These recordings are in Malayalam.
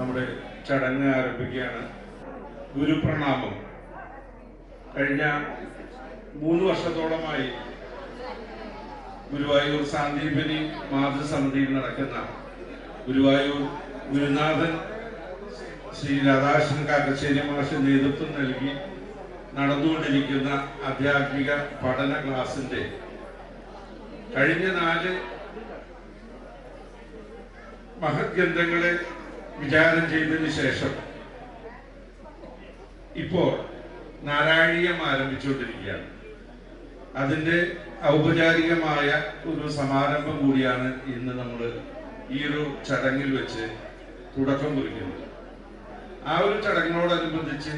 നമ്മുടെ ചടങ്ങ് ആരംഭിക്കുകയാണ്. ഗുരുപ്രണാമം. കഴിഞ്ഞ 3 വർഷത്തോളമായി ഗുരുവായൂർ സാന്ദീപനി മാതൃസമിതിയിൽ നടക്കുന്ന ഗുരുവായൂർ ഗുരുനാഥൻ ശ്രീ രാധാകൃഷ്ണൻ കാക്കശ്ശേരി മാഷ് നേതൃത്വം നൽകി നടന്നുകൊണ്ടിരിക്കുന്ന ആധ്യാത്മിക പഠന ക്ലാസിന്റെ കഴിഞ്ഞ 4 മഹത് ഗ്രന്ഥങ്ങളെ വിചാരം ചെയ്തതിന് ശേഷം ഇപ്പോൾ നാരായണീയം ആരംഭിച്ചുകൊണ്ടിരിക്കുകയാണ്. അതിന്റെ ഔപചാരികമായ ഒരു സമാരംഭം കൂടിയാണ് ഇന്ന് നമ്മൾ ഈ ഒരു ചടങ്ങിൽ വെച്ച് തുടക്കം കുറിക്കുന്നത്. ആ ഒരു ചടങ്ങിനോടനുബന്ധിച്ച്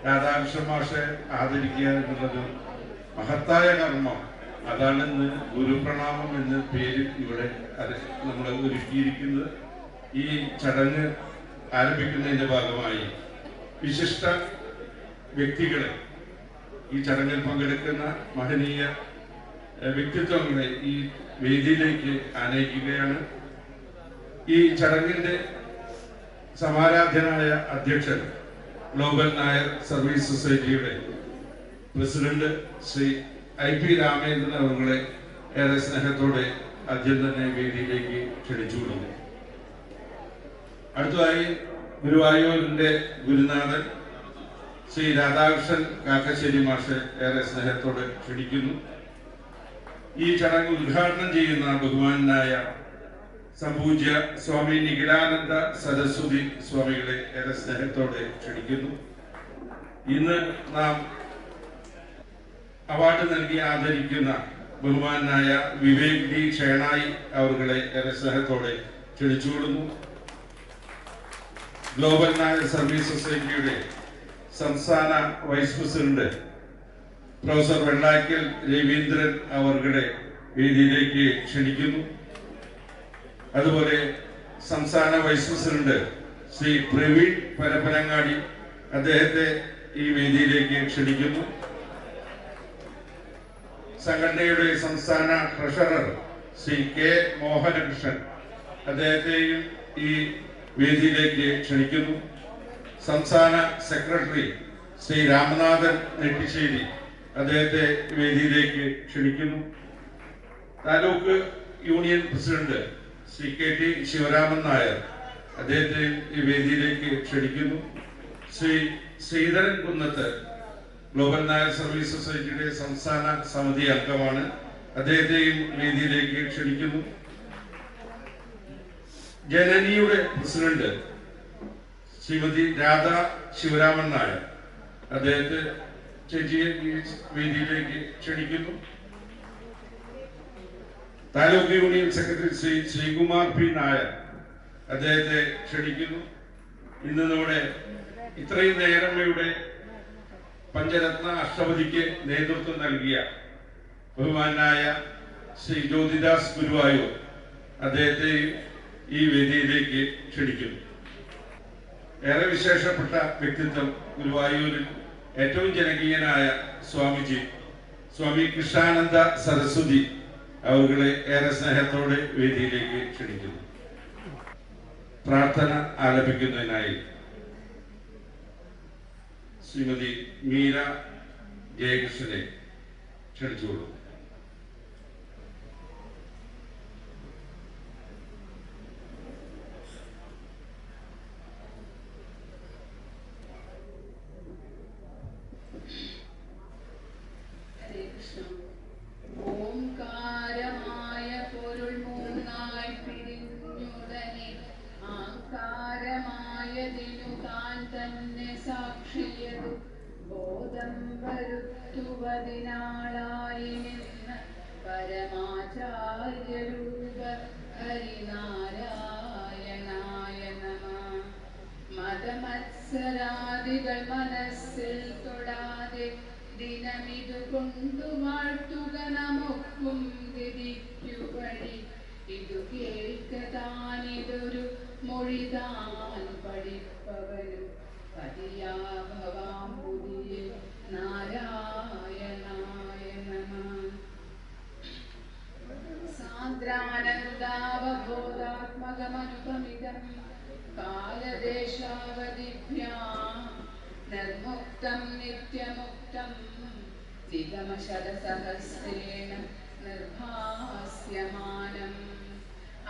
രാധാകൃഷ്ണൻ മാഷെ ആദരിക്കുക എന്നുള്ളത് മഹത്തായ കർമ്മം. അതാണ് ഇന്ന് ഗുരുപ്രണാമം എന്ന പേര് ഇവിടെ നമ്മൾ ഒരുക്കിയിരിക്കുന്നത്. ഈ ചടങ്ങ് ആരംഭിക്കുന്നതിന്റെ ഭാഗമായി വിശിഷ്ട വ്യക്തികളെ, ഈ ചടങ്ങിൽ പങ്കെടുക്കുന്ന മഹനീയ വ്യക്തിത്വങ്ങളെ ഈ വേദിയിലേക്ക് ആനയിക്കുകയാണ്. ഈ ചടങ്ങിന്റെ സമാരാധ്യനായ അധ്യക്ഷൻ ഗ്ലോബൽ നായർ സർവീസ് സൊസൈറ്റിയുടെ പ്രസിഡന്റ് ശ്രീ IP രാമേന്ദ്രൻ അവരെ ഏറെ സ്നേഹത്തോടെ ആദ്യം തന്നെ വേദിയിലേക്ക് ക്ഷണിച്ചുകൊള്ളുന്നു. അടുത്തതായി ഗുരുവായൂരിന്റെ ഗുരുനാഥൻ ശ്രീ രാധാകൃഷ്ണൻ കാക്കശ്ശേരി മാഷെ ഏറെ സ്നേഹത്തോടെ ക്ഷണിക്കുന്നു. ഈ ചടങ്ങ് ഉദ്ഘാടനം ചെയ്യുന്ന ബഹുമാനായ സംപൂജ്യ സ്വാമി നിഖിലാനന്ദ സരസ്വതി സ്വാമികളെ ഏറെ സ്നേഹത്തോടെ ക്ഷണിക്കുന്നു. ഇന്ന് നാം അവാർഡ് നൽകി ആദരിക്കുന്ന ബഹുമാനായ വിവേക് ഡി ഷേണായി അവരെ ഏറെ സ്നേഹത്തോടെ ക്ഷണിച്ചുകൊള്ളുന്നു. ഗ്ലോബൽ നായർ സർവീസ് സൊസൈറ്റിയുടെ സംസ്ഥാന വൈസ് പ്രസിഡന്റ് പ്രൊഫസർ വെള്ളാക്കൽ രവീന്ദ്രൻ അവരുടെ വേദിയിലേക്ക് ക്ഷണിക്കുന്നു. അതുപോലെ സംസ്ഥാന വൈസ് പ്രസിഡന്റ് ശ്രീ പ്രവീൺ പരപ്പനങ്ങാടി, അദ്ദേഹത്തെ ഈ വേദിയിലേക്ക് ക്ഷണിക്കുന്നു. സംഘടനയുടെ സംസ്ഥാന ട്രഷറർ ശ്രീ K മോഹനകൃഷ്ണൻ, അദ്ദേഹത്തെയും ഈ വേദിയിലേക്ക് ക്ഷണിക്കുന്നു. സംസ്ഥാന സെക്രട്ടറി ശ്രീ രാമനാഥൻ നെട്ടിശ്ശേരി, അദ്ദേഹത്തെ വേദിയിലേക്ക് ക്ഷണിക്കുന്നു. Taluk union president Shri KT Sivaraman Nair, അദ്ദേഹത്തെ ഈ വേദിയിലേക്ക് ക്ഷണിക്കുന്നു. ശ്രീ ശ്രീധരൻ കുന്നത്ത്, ഗ്ലോബൽ നായർ സർവീസ് സൊസൈറ്റിയുടെ സംസ്ഥാന സമിതി അംഗമാണ്, അദ്ദേഹത്തെയും വേദിയിലേക്ക് ക്ഷണിക്കുന്നു. ജനനിയുടെ പ്രസിഡന്റ് ശ്രീമതി രാധ ശിവരാമൻ നായർ, അദ്ദേഹത്തെ ചേച്ചിയെ വേദിയിലേക്ക് ക്ഷണിക്കുന്നു. Taluk union secretary Shri Sreekumar P Nair, അദ്ദേഹത്തെ ക്ഷണിക്കുന്നു. ഇന്ന് നമ്മുടെ ഇത്രയും നേരം ഇവിടെ പഞ്ചരത്ന അഷ്ടപതിക്ക് നേതൃത്വം നൽകിയ ബഹുമാനായ ശ്രീ ജ്യോതിദാസ് ഗുരുവായൂർ, അദ്ദേഹത്തെ ഈ വേദിയിലേക്ക് ക്ഷണിക്കുന്നു. ഏറെ വിശേഷപ്പെട്ട വ്യക്തിത്വം ഗുരുവായൂരിൽ ഏറ്റവും ജനകീയനായ സ്വാമിജി സ്വാമി കൃഷ്ണാനന്ദ സരസ്വതി അവരെ ഏറെ സ്നേഹത്തോടെ വേദിയിലേക്ക് ക്ഷണിക്കുന്നു. പ്രാർത്ഥന ആലപിക്കുന്നതിനായി ശ്രീമതി മീര ജയകൃഷ്ണനെ ക്ഷണിച്ചുകൊള്ളും. ഓംകാരമായ പൊരുൾ മൂന്നായി പിരിഞ്ഞുടനെ ആകാരമായതിനു താൻ തന്നെ സാക്ഷിയതു ബോധം വരുത്തുവതിനാളായി നിന്ന് പരമാചാര്യരൂപ ഹരിനാരായണായ നമഃ. മതമത്സരാദികൾ മനസ്സിൽ തൊടാതെ ദിനമിതു കൊണ്ടു വാഴ്ത്തുക നമുക്കും ഗതിക്കു വഴി. ഇതു കേൾക്കതാനിതൊരു മൊഴിതാൻ പഠിപ്പവനും പതിയാഭവാം പുതിയ നാരായണായ നമഃ. സാന്ദ്രാനന്ദാവബോധാത്മകമനുപമിതം കാലദ നിർമുക്തം നിത്യമുക്തം നിഗമശതസഹസ്രേണ നിർഭാസ്യമാനം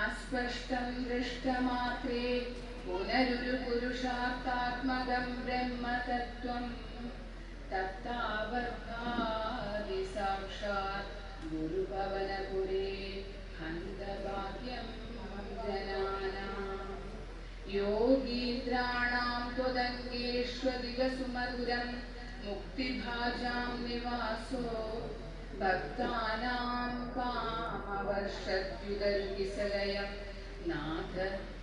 അസ്പഷ്ടം ദൃഷ്ടമാത്രേ പുനരുരു പുരുഷാർത്ഥാത്മകം ബ്രഹ്മതത്വം തത്താവർഭാതി സാക്ഷാത് ഗുരുഭവനപുരേ ഹന്തഭാഗ്യം ജനാനാം യോഗീന്ദ്രാണാം ത്വദംഗേഷ്വധികസുമധുരം മുക്തിഭാജാം നിവാസോ ഭക്താനാം കാമവർഷദ്യുതരുവിസലയം നാഥ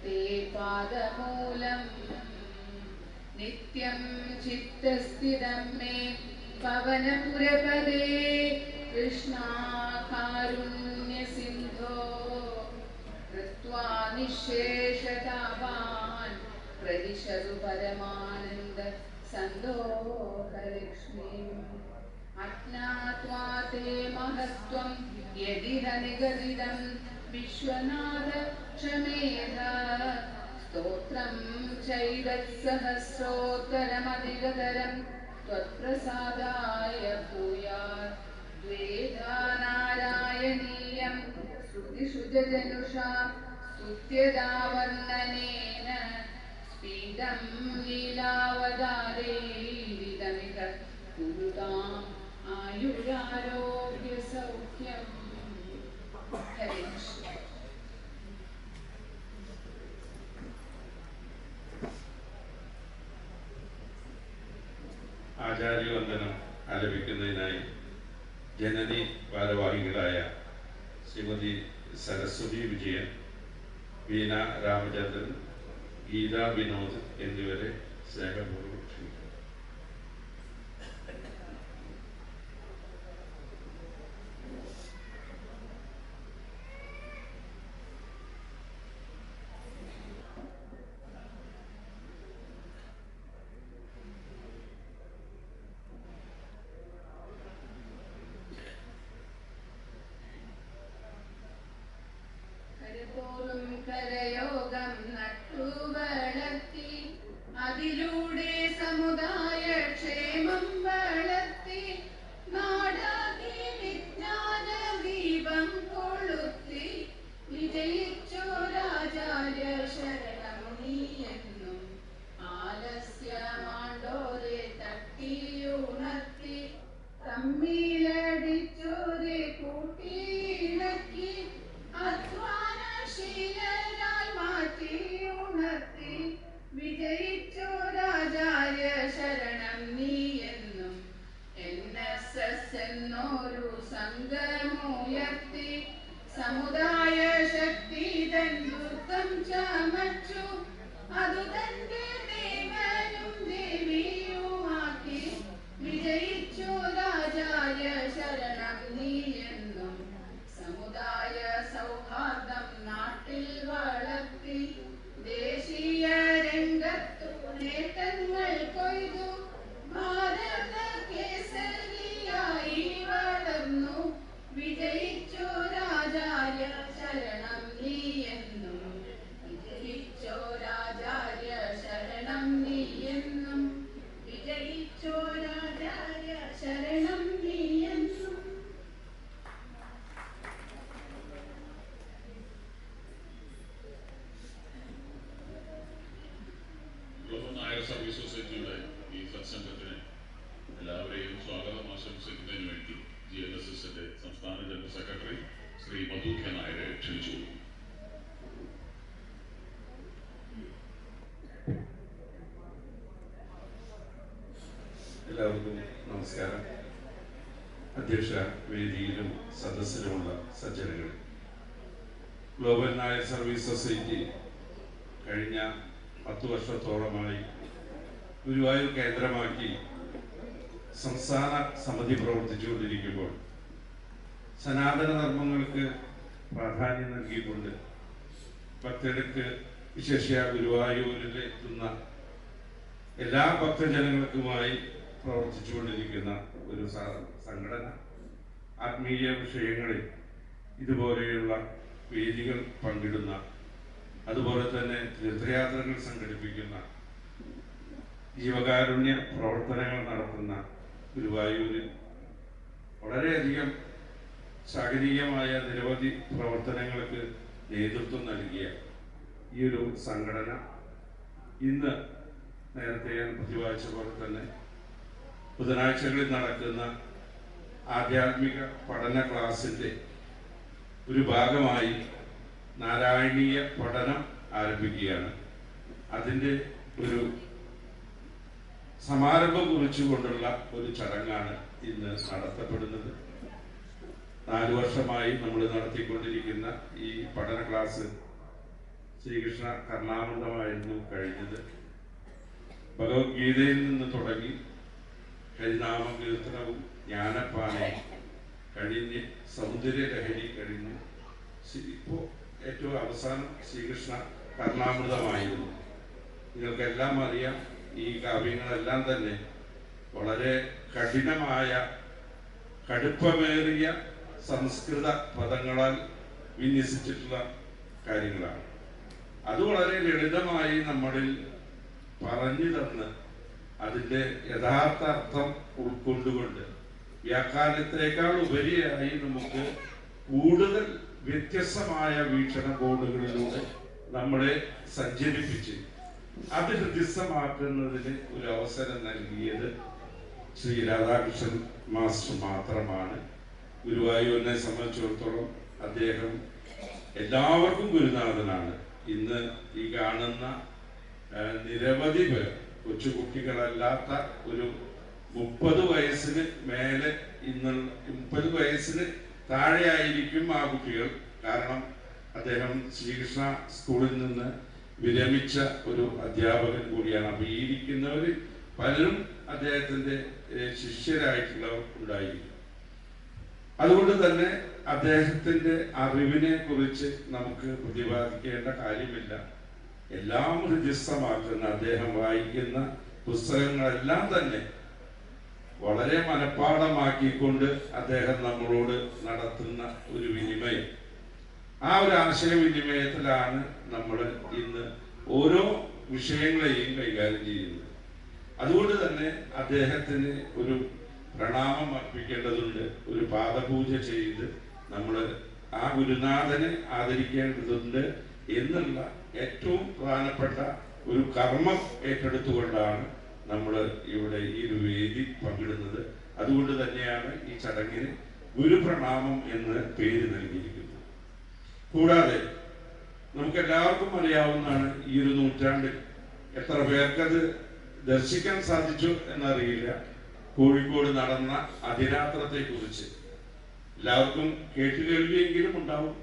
തേ പാദമൂലം നിത്യം ചിത്തസ്ഥിതം മേ പവനപുരപദേ കൃഷ്ണാ കാരുണ്യസിന്ധോ കൃത്വാ നിശേഷതാവാൻ പ്രതിശതു പരമാനന്ദ സന്തോഷലക്ഷ്മീം അജ്ഞാത്വാ തേ മഹത്വം യദിഹ നിഗദിതം വിശ്വനാഥ ക്ഷമേധ സ്തോത്രം ചൈതത്സഹസ്രോത്തരമധികതരം ത്വത്പ്രസാദായ ഭൂയാത് ദ്വേധാ നാരായണീയം ശ്രുതിഷുജനുഷാ സ്തുത്യതാ വർണ്ണനേന സ്ഫീതം ലീലാവതാരൈരിതമിത കുരുതാം ആയുരാരോഗ്യ സൗഖ്യം. ഹരേ കൃഷ്ണ. ആചാര്യവന്ദനം ആലപിക്കുന്നതിനായി ജനനി ഭാരവാഹികളായ ശ്രീമതി സരസ്വതി വിജയൻ, വീണ രാമചന്ദ്രൻ, ഗീത വിനോദ് എന്നിവരെ സ്നേഹപൂർവ്വം ക്ഷണിക്കുന്നു. കരയോഗം നട്ടു വളർത്തി അതിലൂടെ സമുദായ ക്ഷേമം വളർത്തി നാടാകെ വിജ്ഞാന ദീപം കൊളുത്തി വിജയിച്ചോരാചാര്യ ശരണം നീയെന്നും ആലസ്യമാണ്ടോരെ തട്ടിയുണർത്തി തമ്മിലടിച്ചോരെ കൂട്ടിയിണക്കി അധ്വാനശീലരായി മാറ്റി ഉണർത്തി വിജയിച്ചോരാചാര്യ ശരണം നീയെന്നും NSS എന്നൊരു സംഘമുയർത്തി സമുദായ ശക്തി തൻ ദുർഗം ചമച്ചു അതു തന്റെ ദേവനും ദേവിയുമാക്കി വിജയിച്ചോരാചാര്യ ശരണം നീയെന്നും സമുദായ സൗഹാർദ്ദം നാട്ടിൽ വളർത്തി ദേശീയ രംഗത്തു നേട്ടങ്ങൾ കൊയ്തു ഭാരത കേസരിയായി വളർന്നു വിജയിച്ചോരാചാര്യ ശരണം നീയെന്നും വിജയിച്ചോരാചാര്യ ശരണം നീയെന്നും വിജയിച്ചോരാചാര്യ ശരണം നീയെന്നും. നായർ സർവീസ് സൊസൈറ്റിയുടെ ഈ സത്സംഗത്തിന് എല്ലാവരെയും സ്വാഗതം ആശംസിക്കുന്നതിന് വേണ്ടി GNSSന്റെ സംസ്ഥാന ജനറൽ സെക്രട്ടറി ശ്രീ മധു കെ നായരെ ക്ഷണിച്ചു. എല്ലാവർക്കും നമസ്കാരം. അധ്യക്ഷ വേദിയിലും സദസ്സിലുമുള്ള സജ്ജനങ്ങൾ, ഗ്ലോബൽ നായർ സർവീസ് സൊസൈറ്റി കഴിഞ്ഞ 10 വർഷത്തോളമായി ഗുരുവായൂർ കേന്ദ്രമാക്കി സംസ്ഥാന സമിതി പ്രവർത്തിച്ചുകൊണ്ടിരിക്കുമ്പോൾ സനാതന ധർമ്മങ്ങൾക്ക് പ്രാധാന്യം നൽകിക്കൊണ്ട് ഭക്തർക്ക് വിശേഷ ഗുരുവായൂരിലെത്തുന്ന എല്ലാ ഭക്തജനങ്ങൾക്കുമായി പ്രവർത്തിച്ചുകൊണ്ടിരിക്കുന്ന ഒരു സംഘടന ആത്മീയ വിഷയങ്ങളിൽ ഇതുപോലെയുള്ള വേദികൾ പങ്കിടുന്ന, അതുപോലെ തന്നെ തീർത്ഥയാത്രകൾ സംഘടിപ്പിക്കുന്ന ജീവകാരുണ്യ പ്രവർത്തനങ്ങൾ നടത്തുന്ന ഗുരുവായൂരിൽ വളരെയധികം ശാഖനീയമായ നിരവധി പ്രവർത്തനങ്ങൾക്ക് നേതൃത്വം നൽകിയ ഈ ഒരു സംഘടന ഇന്ന് നേരത്തെ ഞാൻ പ്രതിപാദിച്ച പോലെ തന്നെ ബുധനാഴ്ചകളിൽ നടക്കുന്ന ആധ്യാത്മിക പഠന ക്ലാസിൻ്റെ ഒരു ഭാഗമായി നാരായണീയ പഠനം ആരംഭിക്കുകയാണ്. അതിൻ്റെ ഒരു സമാരംഭം കുറിച്ചുകൊണ്ടുള്ള ഒരു ചടങ്ങാണ് ഇന്ന് നടത്തപ്പെടുന്നത്. 4 വർഷമായി നമ്മൾ നടത്തിക്കൊണ്ടിരിക്കുന്ന ഈ പഠന ക്ലാസ് ശ്രീകൃഷ്ണ കർണാമൃതമായിരുന്നു കഴിഞ്ഞത്. ഭഗവത്ഗീതയിൽ നിന്ന് തുടങ്ങി ഹരിനാമ കീർത്തനവും ജ്ഞാനപ്പാനയും കഴിഞ്ഞ് സൗന്ദര്യലഹരി കഴിഞ്ഞ് ഇപ്പോൾ ഏറ്റവും അവസാനം ശ്രീകൃഷ്ണ കർണാമൃതമായിരുന്നു. നിങ്ങൾക്കെല്ലാം അറിയാം, ഈ കാവ്യങ്ങളെല്ലാം തന്നെ വളരെ കഠിനമായ കടുപ്പമേറിയ സംസ്കൃത പദങ്ങളാൽ വിന്യസിച്ചിട്ടുള്ള കാര്യങ്ങളാണ്. അത് വളരെ ലളിതമായി നമ്മളിൽ പറഞ്ഞു തന്ന് അതിൻ്റെ യഥാർത്ഥ അർത്ഥം ഉൾക്കൊണ്ടുകൊണ്ട് വ്യാഖ്യാനത്തേക്കാൾ ഉപരിയായി നമുക്ക് കൂടുതൽ വ്യത്യസ്തമായ വീക്ഷണകോണുകളിലൂടെ നമ്മളെ സഞ്ചരിപ്പിച്ച് അത് ഹൃദിസ്ഥമാക്കുന്നതിന് ഒരു അവസരം നൽകിയത് ശ്രീ രാധാകൃഷ്ണൻ മാസ്റ്റർ മാത്രമാണ്. ഗുരുവായൂരിനെ സംബന്ധിച്ചിടത്തോളം അദ്ദേഹം എല്ലാവർക്കും ഗുരുനാഥനാണ്. ഇന്ന് ഈ കാണുന്ന നിരവധി പേർ കൊച്ചുകുട്ടികളല്ലാത്ത ഒരു 30 വയസ്സിന് മേലെ, ഇന്ന് 30 വയസ്സിന് താഴെയായിരിക്കും ആ കുട്ടികൾ. കാരണം അദ്ദേഹം ശ്രീകൃഷ്ണ സ്കൂളിൽ നിന്ന് വിരമിച്ച ഒരു അധ്യാപകൻ കൂടിയാണ്. അപ്പോൾ ഈ ഇരിക്കുന്നവർ പലരും അദ്ദേഹത്തിൻ്റെ ശിഷ്യരായിട്ടുള്ളവർ ഉണ്ടായിരിക്കും. അതുകൊണ്ട് തന്നെ അദ്ദേഹത്തിൻ്റെ അറിവിനെ കുറിച്ച് നമുക്ക് പ്രതിപാദിക്കേണ്ട കാര്യമില്ല. എല്ലാം ഹൃദിസ്ഥമാക്കുന്ന അദ്ദേഹം വായിക്കുന്ന പുസ്തകങ്ങളെല്ലാം തന്നെ വളരെ മനഃപ്പാഠമാക്കിക്കൊണ്ട് അദ്ദേഹം നമ്മളോട് നടത്തുന്ന ഒരു വിനിമയം, ആ ഒരു ആശയവിനിമയത്തിലാണ് നമ്മൾ ഇന്ന് ഓരോ വിഷയങ്ങളെയും കൈകാര്യം ചെയ്യുന്നത്. അതുകൊണ്ട് തന്നെ അദ്ദേഹത്തിന് ഒരു പ്രണാമം അർപ്പിക്കേണ്ടതുണ്ട്. ഒരു പാദപൂജ ചെയ്ത് നമ്മൾ ആ ഗുരുനാഥനെ ആദരിക്കേണ്ടതുണ്ട് എന്നുള്ള ഏറ്റവും പ്രധാനപ്പെട്ട ഒരു കർമ്മം ഏറ്റെടുത്തുകൊണ്ടാണ് നമ്മൾ ഇവിടെ ഈ ഒരു വേദി പങ്കിടുന്നത്. അതുകൊണ്ട് തന്നെയാണ് ഈ ചടങ്ങിന് ഗുരുപ്രണാമം എന്ന് പേര് നൽകിയിരിക്കുന്നത്. കൂടാതെ നമുക്കെല്ലാവർക്കും അറിയാവുന്നതാണ്, ഈ ഒരു നൂറ്റാണ്ടിൽ എത്ര പേർക്കത് ദർശിക്കാൻ സാധിച്ചു എന്നറിയില്ല, കോഴിക്കോട് നടന്ന അതിരാത്രത്തെ കുറിച്ച് എല്ലാവർക്കും കേട്ടുകേൾവിയെങ്കിലും ഉണ്ടാവും.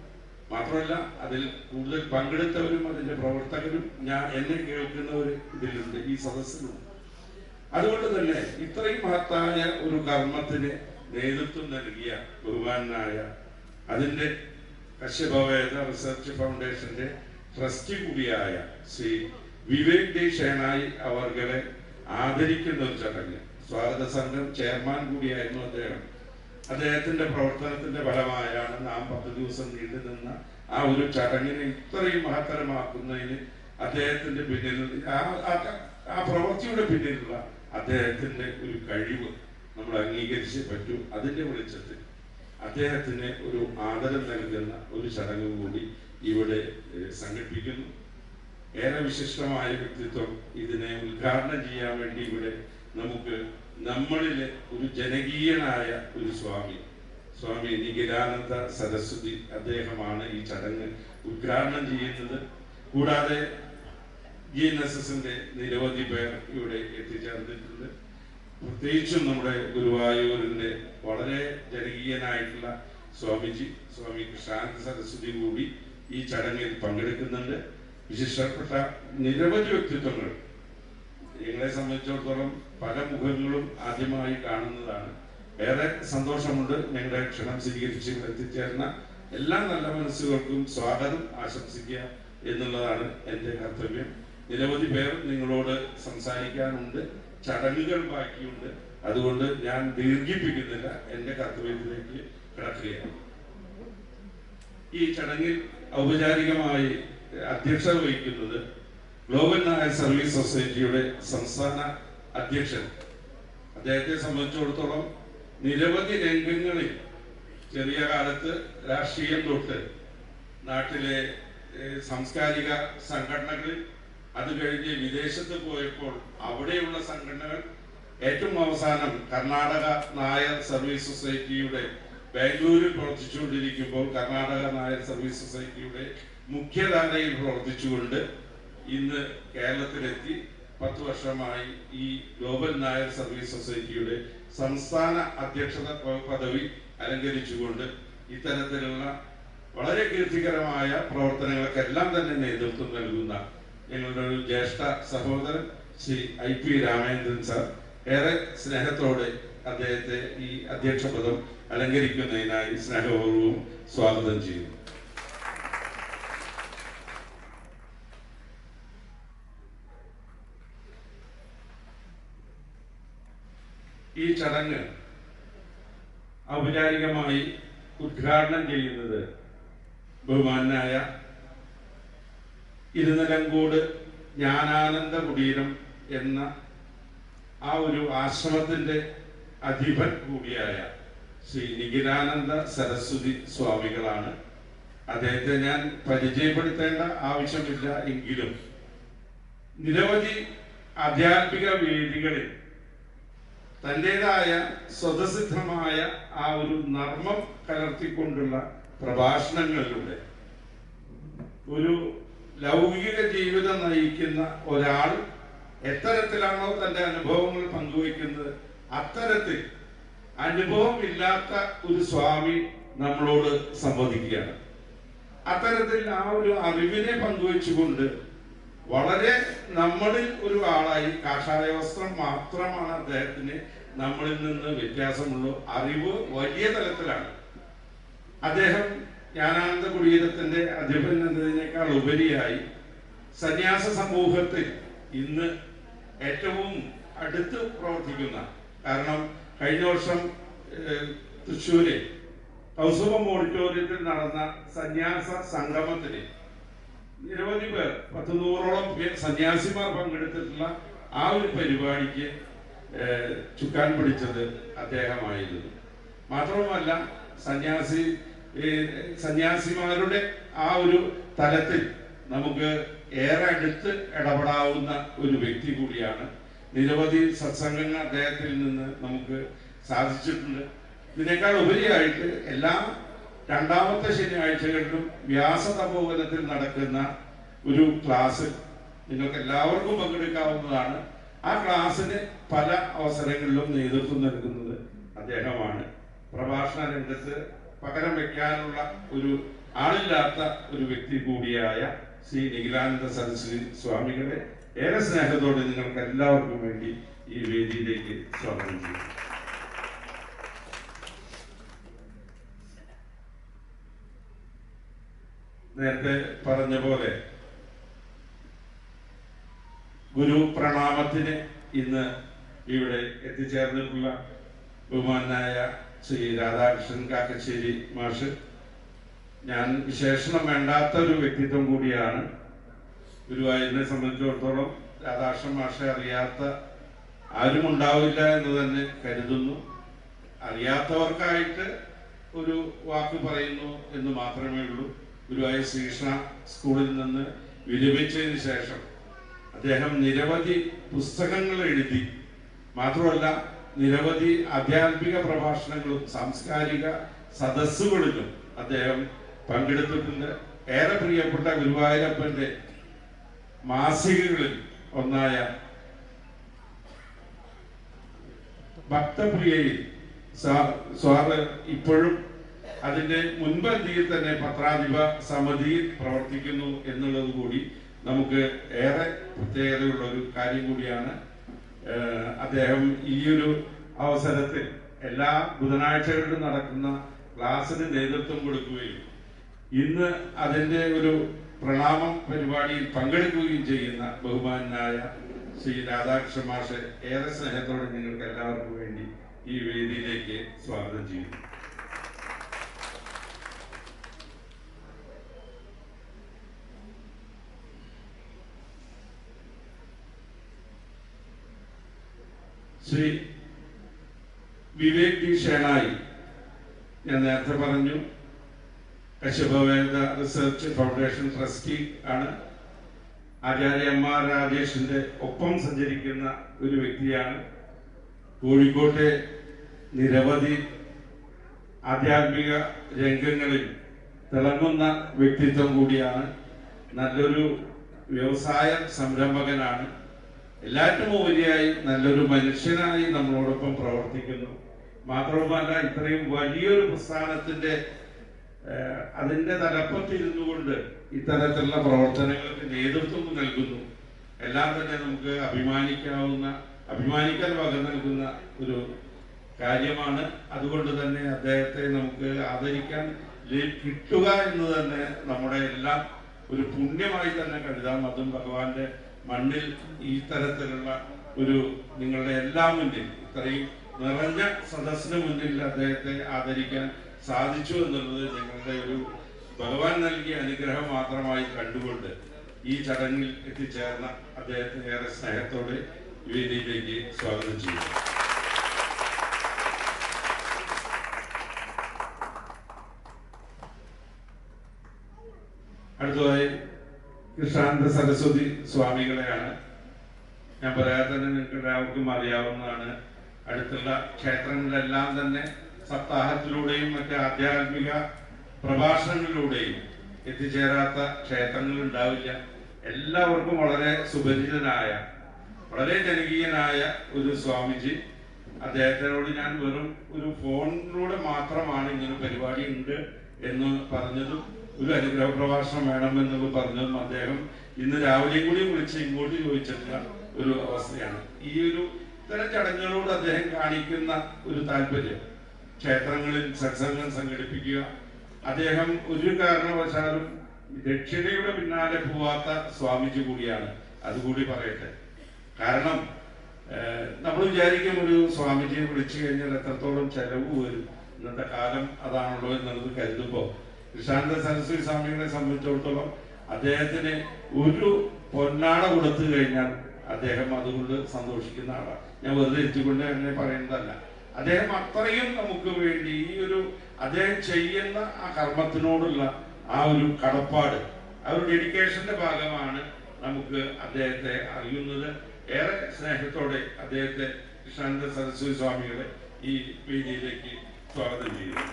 മാത്രമല്ല അതിൽ കൂടുതൽ പങ്കെടുത്തവരും അതിൻ്റെ പ്രവർത്തകരും എന്നെ കേൾക്കുന്നവർ ഇതിലുണ്ട്, ഈ സദസ്സിലുണ്ട്. അതുകൊണ്ട് തന്നെ ഇത്രയും മഹത്തായ ഒരു കർമ്മത്തിന് നേതൃത്വം നൽകിയ ബഹുമാനായ അതിൻ്റെ കശ്യപവേദ റിസർച്ച് ഫൗണ്ടേഷന്റെ ട്രസ്റ്റി കൂടിയായ ശ്രീ വിവേക് ഡി ഷേണായി അവർകളെ ആദരിക്കുന്ന ഒരു ചടങ്ങ്. സ്വാഗത സംഘം ചെയർമാൻ കൂടിയായിരുന്നു അദ്ദേഹം. അദ്ദേഹത്തിന്റെ പ്രവർത്തനത്തിന്റെ ഫലമായാണ് നാം 10 ദിവസം നീണ്ടു നിന്ന ആ ഒരു ചടങ്ങിനെ ഇത്രയും മഹത്തരമാക്കുന്നതിന് അദ്ദേഹത്തിന്റെ പിന്നിൽ ആ പ്രവൃത്തിയുടെ പിന്നിലുള്ള അദ്ദേഹത്തിന്റെ ഒരു കഴിവ് നമ്മൾ അംഗീകരിച്ചേ പറ്റൂ. അതിന്റെ വെളിച്ചത്തിൽ അദ്ദേഹത്തിന് ഒരു ആദരം നൽകുന്ന ഒരു ചടങ്ങ് കൂടി ഇവിടെ സംഘടിപ്പിക്കുന്നു. ഏറെ വിശിഷ്ടമായ വ്യക്തിത്വം ഇതിനെ ഉദ്ഘാടനം ചെയ്യാൻ വേണ്ടി ഇവിടെ നമുക്ക് നമ്മളിലെ ഒരു ജനകീയനായ ഒരു സ്വാമി നിഖിലാനന്ദ സരസ്വതി അദ്ദേഹമാണ് ഈ ചടങ്ങ് ഉദ്ഘാടനം ചെയ്യുന്നത്. കൂടാതെ GNSSന്റെ നിരവധി പേർ ഇവിടെ എത്തിച്ചേർന്നിട്ടുണ്ട്. പ്രത്യേകിച്ചും നമ്മുടെ ഗുരുവായൂരിന്റെ വളരെ ജനകീയനായിട്ടുള്ള സ്വാമി കൃഷ്ണാനന്ദ സരസ്വതി കൂടി ഈ ചടങ്ങിൽ പങ്കെടുക്കുന്നുണ്ട്. വിശിഷ്ടപ്പെട്ട നിരവധി വ്യക്തിത്വങ്ങൾ, ഞങ്ങളെ സംബന്ധിച്ചിടത്തോളം പല മുഖങ്ങളും ആദ്യമായി കാണുന്നതാണ്. ഏറെ സന്തോഷമുണ്ട്. ഞങ്ങളുടെ ക്ഷണം സ്വീകരിച്ച് എത്തിച്ചേർന്ന എല്ലാ നല്ല മനസ്സുകൾക്കും സ്വാഗതം ആശംസിക്കുക എന്നുള്ളതാണ് എൻ്റെ കർത്തവ്യം. നിരവധി പേർ നിങ്ങളോട് സംസാരിക്കാനുണ്ട്, ചടങ്ങുകൾ ബാക്കിയുണ്ട്. അതുകൊണ്ട് ഞാൻ ദീർഘിപ്പിക്കുന്നില്ല, എൻ്റെ കർത്തവ്യത്തിലേക്ക് കിടക്കുകയാണ്. ഈ ചടങ്ങിൽ ഔപചാരികമായി അധ്യക്ഷത വഹിക്കുന്നത് ഗ്ലോബൽ നായർ സർവീസ് സൊസൈറ്റിയുടെ സംസ്ഥാന അധ്യക്ഷൻ. അദ്ദേഹത്തെ സംബന്ധിച്ചിടത്തോളം നിരവധി രംഗങ്ങളിൽ ചെറിയ കാലത്ത് രാഷ്ട്രീയം തൊട്ട് നാട്ടിലെ സാംസ്കാരിക സംഘടനകളിൽ, അത് കഴിഞ്ഞ് വിദേശത്ത് പോയപ്പോൾ അവിടെയുള്ള സംഘടനകൾ, ഏറ്റവും അവസാനം കർണാടക നായർ സർവീസ് സൊസൈറ്റിയുടെ ബാംഗ്ലൂരിൽ പ്രവർത്തിച്ചുകൊണ്ടിരിക്കുമ്പോൾ കർണാടക നായർ സർവീസ് സൊസൈറ്റിയുടെ മുഖ്യധാരയിൽ പ്രവർത്തിച്ചുകൊണ്ട് ഇന്ന് കേരളത്തിലെത്തി 10 വർഷമായി ഈ ഗ്ലോബൽ നായർ സർവീസ് സൊസൈറ്റിയുടെ സംസ്ഥാന അധ്യക്ഷത പദവി അലങ്കരിച്ചുകൊണ്ട് ഇത്തരത്തിലുള്ള വളരെ കീർത്തികരമായ പ്രവർത്തനങ്ങൾക്കെല്ലാം തന്നെ നേതൃത്വം നൽകുന്ന ഞങ്ങളുടെ ഒരു ജ്യേഷ്ഠ സഹോദരൻ ശ്രീ IP രാമേന്ദ്രൻ സാർ, ഏറെ സ്നേഹത്തോടെ അദ്ദേഹത്തെ ഈ അധ്യക്ഷ പദം അലങ്കരിക്കുന്നതിനായി സ്നേഹപൂർവ്വം സ്വാഗതം ചെയ്യുന്നു. ഈ ചടങ്ങ് ഔപചാരികമായി ഉദ്ഘാടനം ചെയ്യുന്നത് ബഹുമാനായ ഇരുനിലങ്കോട് ജ്ഞാനാനന്ദ കുടീരം എന്ന ആ ഒരു ആശ്രമത്തിന്റെ അധിപൻ കൂടിയായ ശ്രീ നിഖിലാനന്ദ സരസ്വതി സ്വാമികളാണ്. അദ്ദേഹത്തെ ഞാൻ പരിചയപ്പെടുത്തേണ്ട ആവശ്യമില്ല എങ്കിലും നിരവധി ആധ്യാത്മിക വേദികളിൽ തൻ്റെതായ സ്വതസിദ്ധമായ ആ ഒരു നർമ്മം കലർത്തിക്കൊണ്ടുള്ള പ്രഭാഷണങ്ങളിലൂടെ ഒരു ലൗകിക ജീവിതം നയിക്കുന്ന ഒരാൾ എത്തരത്തിലാണോ തൻ്റെ അനുഭവങ്ങൾ പങ്കുവയ്ക്കുന്നത്, അത്തരത്തിൽ അനുഭവം ഇല്ലാത്ത ഒരു സ്വാമി നമ്മളോട് സംവദിക്കുകയാണ്. അത്തരത്തിൽ ആ ഒരു അറിവിനെ പങ്കുവെച്ചുകൊണ്ട് വളരെ നമ്മളിൽ ഒരു ആളായി, കാഷായ വസ്ത്രം മാത്രമാണ് അദ്ദേഹത്തിന് നമ്മളിൽ നിന്ന് വ്യത്യാസമുള്ളൂ. അറിവ് വലിയ തലത്തിലാണ്. അദ്ദേഹം ജ്ഞാനാനന്ദ കുടീരത്തിന്റെ അധിപൻ എന്നതിനേക്കാൾ ഉപരിയായി സന്യാസ സമൂഹത്തിൽ ഇന്ന് ഏറ്റവും അടുത്ത് പ്രവർത്തിക്കുന്ന, കാരണം കഴിഞ്ഞ വർഷം തൃശ്ശൂര് കൗസുഭം ഓഡിറ്റോറിയത്തിൽ നടന്ന സന്യാസ സംഗമത്തിന് നിരവധി പേർ, 100-ഓളം സന്യാസിമാർ പങ്കെടുത്തിട്ടുള്ള ആ ഒരു പരിപാടിക്ക് ചുക്കാൻ പിടിച്ചത് അദ്ദേഹമായിരുന്നു. മാത്രവുമല്ല, സന്യാസിമാരുടെ ആ ഒരു തലത്തിൽ നമുക്ക് ഏറെ അടുത്ത് ഇടപെടാവുന്ന ഒരു വ്യക്തി കൂടിയാണ്. നിരവധി സത്സംഗങ്ങൾ അദ്ദേഹത്തിൽ നിന്ന് നമുക്ക് സാധിച്ചിട്ടുണ്ട്. ഇതിനേക്കാൾ ഉപരിയായിട്ട് എല്ലാ രണ്ടാമത്തെ ശനിയാഴ്ചകളിലും വ്യാസതപോവനത്തിൽ നടക്കുന്ന ഒരു ക്ലാസ് നിങ്ങൾക്ക് എല്ലാവർക്കും പങ്കെടുക്കാവുന്നതാണ്. ആ ക്ലാസ്സിന് പല അവസരങ്ങളിലും നേതൃത്വം നൽകുന്നത് അദ്ദേഹമാണ്. പ്രഭാഷണ രംഗത്ത് പകരം വയ്ക്കാനുള്ള ഒരു ആളില്ലാത്ത ഒരു വ്യക്തി കൂടിയായ ശ്രീ നിഖിലാനന്ദ സരസ്വതി സ്വാമികളെ ഏറെ സ്നേഹത്തോടെ നിങ്ങൾക്ക് എല്ലാവർക്കും വേണ്ടി ഈ വേദിയിലേക്ക് സ്വാഗതം ചെയ്യുന്നു. നേരത്തെ പറഞ്ഞ പോലെ ഗുരു പ്രണാമത്തിന് ഇന്ന് ഇവിടെ എത്തിച്ചേർന്നിട്ടുള്ള ബഹുമാനായ ശ്രീ രാധാകൃഷ്ണൻ കാക്കശ്ശേരി മാഷ്, ഞാൻ വിശേഷണം വേണ്ടാത്ത ഒരു വ്യക്തിത്വം കൂടിയാണ്. ഗുരുവായൂരിനെ സംബന്ധിച്ചിടത്തോളം രാധാകൃഷ്ണൻ മാഷെ അറിയാത്ത ആരും ഉണ്ടാവില്ല എന്ന് തന്നെ കരുതുന്നു. അറിയാത്തവർക്കായിട്ട് ഒരു വാക്ക് പറയുന്നു എന്ന് മാത്രമേ ഉള്ളൂ. ഗുരുവായൂർ ശ്രീകൃഷ്ണ സ്കൂളിൽ നിന്ന് വിരമിച്ചതിന് ശേഷം അദ്ദേഹം നിരവധി പുസ്തകങ്ങൾ എഴുതി. മാത്രമല്ല, നിരവധി ആധ്യാത്മിക പ്രഭാഷണങ്ങളും സാംസ്കാരിക സദസ്സുകളിലും അദ്ദേഹം പങ്കെടുത്തിട്ടുണ്ട്. ഏറെ പ്രിയപ്പെട്ട ഗുരുവായൂരപ്പന്റെ മാസികകളിൽ ഒന്നായ ഭക്തപ്രിയയിൽ സാറ് ഇപ്പോഴും അതിന്റെ മുൻപന്തിയിൽ തന്നെ പത്രാധിപ സമിതിയിൽ പ്രവർത്തിക്കുന്നു എന്നുള്ളത് കൂടി നമുക്ക് ഏറെ പ്രത്യേകതയുള്ള ഒരു കാര്യം കൂടിയാണ്. അദ്ദേഹം ഈ ഒരു അവസരത്തിൽ എല്ലാ ബുധനാഴ്ചകളിലും നടക്കുന്ന ക്ലാസ്സിന് നേതൃത്വം കൊടുക്കുകയും ഇന്ന് അതിന്റെ ഒരു പ്രണാമം പരിപാടിയിൽ പങ്കെടുക്കുകയും ചെയ്യുന്ന ബഹുമാനായ ശ്രീ രാധാകൃഷ്ണൻ മാഷെ ഏറെ സ്നേഹത്തോടെ നിങ്ങൾക്ക് എല്ലാവർക്കും വേണ്ടി ഈ വേദിയിലേക്ക് സ്വാഗതം ചെയ്യുന്നു. ശ്രീ വിവേക് ഡി ഷേണായി, ഞാൻ നേരത്തെ പറഞ്ഞു, കശ്യപവേദ റിസർച്ച് ഫൗണ്ടേഷൻ ട്രസ്റ്റി ആണ്. ആചാര്യ എം ആർ രാജേഷിന്റെ ഒപ്പം സഞ്ചരിക്കുന്ന ഒരു വ്യക്തിയാണ്. കോഴിക്കോട്ടെ നിരവധി ആധ്യാത്മിക രംഗങ്ങളിൽ തിളങ്ങുന്ന വ്യക്തിത്വം കൂടിയാണ്. നല്ലൊരു വ്യവസായ സംരംഭകനാണ്. എല്ലാറ്റിനും ഉപരിയായി നല്ലൊരു മനുഷ്യനായി നമ്മളോടൊപ്പം പ്രവർത്തിക്കുന്നു. മാത്രവുമല്ല, ഇത്രയും വലിയൊരു പ്രസ്ഥാനത്തിന്റെ അതിന്റെ തലപ്പത്തിരുന്നു കൊണ്ട് ഇത്തരത്തിലുള്ള പ്രവർത്തനങ്ങൾക്ക് നേതൃത്വം നൽകുന്നു. എല്ലാം തന്നെ നമുക്ക് അഭിമാനിക്കാൻ വക നൽകുന്ന ഒരു കാര്യമാണ്. അതുകൊണ്ട് തന്നെ അദ്ദേഹത്തെ നമുക്ക് ആദരിക്കാൻ കിട്ടുക എന്ന് തന്നെ നമ്മുടെ എല്ലാം ഒരു പുണ്യമായി തന്നെ കരുതാം. അതും ഭഗവാന്റെ മണ്ണിൽ ഈ തരത്തിലുള്ള ഒരു നിങ്ങളുടെ എല്ലാം മുന്നിൽ, ഇത്രയും നിറഞ്ഞ സദസ്സിന് മുന്നിൽ അദ്ദേഹത്തെ ആദരിക്കാൻ സാധിച്ചു എന്നുള്ളത് ഞങ്ങളുടെ ഒരു ഭഗവാൻ നൽകിയ അനുഗ്രഹം മാത്രമായി കണ്ടുകൊണ്ട് ഈ ചടങ്ങിൽ എത്തിച്ചേർന്ന അദ്ദേഹത്തെ ഏറെ സ്നേഹത്തോടെ വേദിയിലേക്ക് സ്വാഗതം ചെയ്യുന്നു. അടുത്തതായി കൃഷ്ണാനന്ദ സരസ്വതി സ്വാമികളെയാണ്. ഞാൻ പറയാതെ തന്നെ നിങ്ങൾക്ക് എല്ലാവർക്കും അറിയാവുന്നതാണ്. അടുത്തുള്ള ക്ഷേത്രങ്ങളിലെല്ലാം തന്നെ സപ്താഹത്തിലൂടെയും മറ്റ് ആധ്യാത്മിക പ്രഭാഷണങ്ങളിലൂടെയും എത്തിച്ചേരാത്ത ക്ഷേത്രങ്ങൾ ഉണ്ടാവില്ല. എല്ലാവർക്കും വളരെ സുപരിചിതനായ, വളരെ ജനകീയനായ ഒരു സ്വാമിജി. അദ്ദേഹത്തിനോട് ഞാൻ വെറും ഒരു ഫോണിലൂടെ മാത്രമാണ് ഇങ്ങനെ പരിപാടി ഉണ്ട് എന്ന് പറഞ്ഞതും ഒരു അനുഗ്രഹ പ്രഭാഷണം വേണമെന്നുള്ളത് പറഞ്ഞതും അദ്ദേഹം ഇന്ന് രാവിലെയും കൂടി വിളിച്ച് ഇങ്ങോട്ട് ചോദിച്ചിട്ടുള്ള ഒരു അവസ്ഥയാണ്. ഈ ഒരു ഇത്തരം ചടങ്ങുകളോട് അദ്ദേഹം കാണിക്കുന്ന ഒരു താല്പര്യം, ക്ഷേത്രങ്ങളിൽ സത്സംഗം സംഘടിപ്പിക്കുക. അദ്ദേഹം ഒരു കാരണവശാലും ദക്ഷിണയുടെ പിന്നാലെ പോവാത്ത സ്വാമിജി കൂടിയാണ്. അതുകൂടി പറയട്ടെ. കാരണം നമ്മൾ വിചാരിക്കും ഒരു സ്വാമിജിയെ വിളിച്ചു കഴിഞ്ഞാൽ എത്രത്തോളം ചെലവ് വരും, ഇന്നത്തെ കാലം അതാണല്ലോ എന്നുള്ളത് കരുതുമ്പോൾ, കൃഷ്ണാനന്ദ സരസ്വതി സ്വാമികളെ സംബന്ധിച്ചിടത്തോളം അദ്ദേഹത്തിന് ഒരു പൊന്നാട കൊടുത്തു കഴിഞ്ഞാൽ അദ്ദേഹം അതുകൊണ്ട് സന്തോഷിക്കുന്ന ആളാണ്. ഞാൻ വെറുതെ എത്തിക്കൊണ്ട് എന്നെ പറയുന്നതല്ല. അദ്ദേഹം അത്രയും നമുക്ക് വേണ്ടി ഈ ഒരു അദ്ദേഹം ചെയ്യുന്ന ആ കർമ്മത്തിനോടുള്ള ആ ഒരു കടപ്പാട്, ആ ഒരു ഡെഡിക്കേഷന്റെ ഭാഗമാണ് നമുക്ക് അദ്ദേഹത്തെ അറിയുന്നത്. ഏറെ സ്നേഹത്തോടെ അദ്ദേഹത്തെ കൃഷ്ണാനന്ദ സരസ്വതി സ്വാമികളെ ഈ വേദിയിലേക്ക് സ്വാഗതം ചെയ്യുന്നു.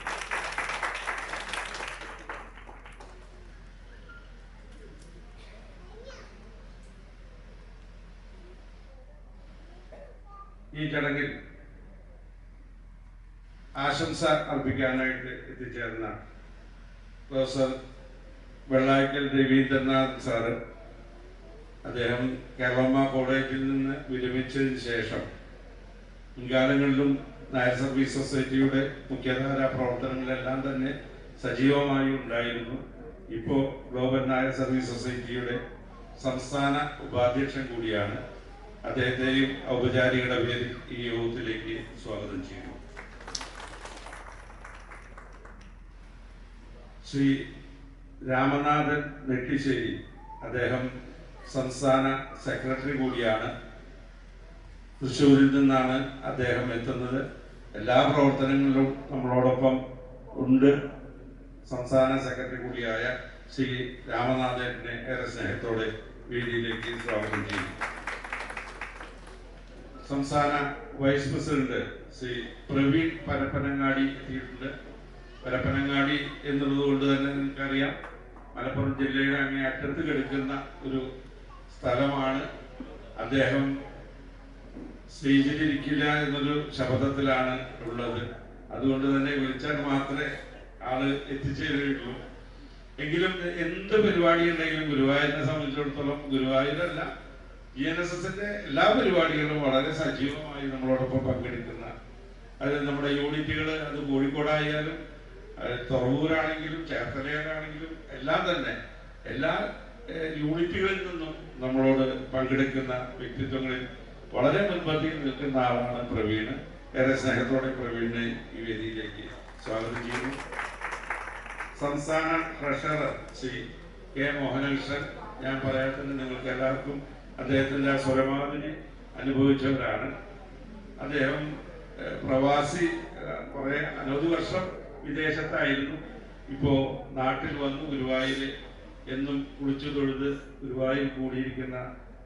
ഈ ചടങ്ങിൽ ആശംസ അർപ്പിക്കാനായിട്ട് എത്തിച്ചേർന്ന പ്രൊഫസർ വെള്ളായ്ക്കൽ രവീന്ദ്രനാഥ് സാറ്, അദ്ദേഹം കേരളമ്മ കോളേജിൽ നിന്ന് വിരമിച്ചതിന് ശേഷം മുൻകാലങ്ങളിലും നായർ സർവീസ് സൊസൈറ്റിയുടെ മുഖ്യധാര പ്രവർത്തനങ്ങളെല്ലാം തന്നെ സജീവമായി ഉണ്ടായിരുന്നു. ഇപ്പോൾ ഗ്ലോബൽ നായർ സർവീസ് സൊസൈറ്റിയുടെ സംസ്ഥാന ഉപാധ്യക്ഷൻ കൂടിയാണ്. അദ്ദേഹത്തെയും ഔപചാരികയുടെ പേരിൽ ഈ യോഗത്തിലേക്ക് സ്വാഗതം ചെയ്യുന്നു. ശ്രീ രാമനാഥൻ നെട്ടിശ്ശേരി, അദ്ദേഹം സംസ്ഥാന സെക്രട്ടറി കൂടിയാണ്. തൃശ്ശൂരിൽ നിന്നാണ് അദ്ദേഹം എത്തുന്നത്. എല്ലാ പ്രവർത്തനങ്ങളിലും നമ്മളോടൊപ്പം ഉണ്ട്. സംസ്ഥാന സെക്രട്ടറി കൂടിയായ ശ്രീ രാമനാഥനെ ഏറെ സ്നേഹത്തോടെ വേദിയിലേക്ക് സ്വാഗതം ചെയ്യുന്നു. സംസ്ഥാന വൈസ് പ്രസിഡന്റ് ശ്രീ പ്രവീൺ പരപ്പനങ്ങാടി എത്തിയിട്ടുണ്ട്. പരപ്പനങ്ങാടി എന്നുള്ളത് കൊണ്ട് തന്നെ നിങ്ങൾക്കറിയാം, മലപ്പുറം ജില്ലയുടെ അങ്ങേ അറ്റത്ത് കിടക്കുന്ന ഒരു സ്ഥലമാണ്. അദ്ദേഹം സ്റ്റേജിലിരിക്കില്ല എന്നൊരു ശബ്ദത്തിലാണ് ഉള്ളത്. അതുകൊണ്ട് തന്നെ വിളിച്ചാൽ മാത്രമേ ആള് എത്തിച്ചേരുകയുള്ളൂ. എങ്കിലും എന്ത് പരിപാടി ഉണ്ടെങ്കിലും ഗുരുവായൂരിനെ സംബന്ധിച്ചിടത്തോളം, ഗുരുവായൂരല്ല, GNSSന്റെ എല്ലാ പരിപാടികളും വളരെ സജീവമായി നമ്മളോടൊപ്പം പങ്കെടുക്കുന്ന, അത് നമ്മുടെ യൂണിറ്റുകൾ, അത് കോഴിക്കോടായാലും തുറവൂരാണെങ്കിലും ചേർത്തലയാണെങ്കിലും എല്ലാം തന്നെ എല്ലാ യൂണിറ്റുകളിൽ നിന്നും നമ്മളോട് പങ്കെടുക്കുന്ന വ്യക്തിത്വങ്ങളിൽ വളരെ മുൻപന്തിയിൽ നിൽക്കുന്ന ആളാണ് പ്രവീണ്. ഏറെ സ്നേഹത്തോടെ പ്രവീണിനെ ഈ വേദിയിലേക്ക് സ്വാഗതം ചെയ്യുന്നു. സംസ്ഥാന ട്രഷറർ ശ്രീ കെ മോഹനകൃഷ്ണൻ, ഞാൻ പറയാത്തത് നിങ്ങൾക്ക് എല്ലാവർക്കും അദ്ദേഹത്തിൻ്റെ സ്വരമാതിരി അനുഭവിച്ചവരാണ്. അദ്ദേഹം പ്രവാസി കുറെ അനവധി വർഷം വിദേശത്തായിരുന്നു. ഇപ്പോ നാട്ടിൽ വന്നു ഗുരുവായൂർ എന്നും കുളിച്ചു തൊഴുത് ഗുരുവായൂർ കൂടിയിരിക്കുന്ന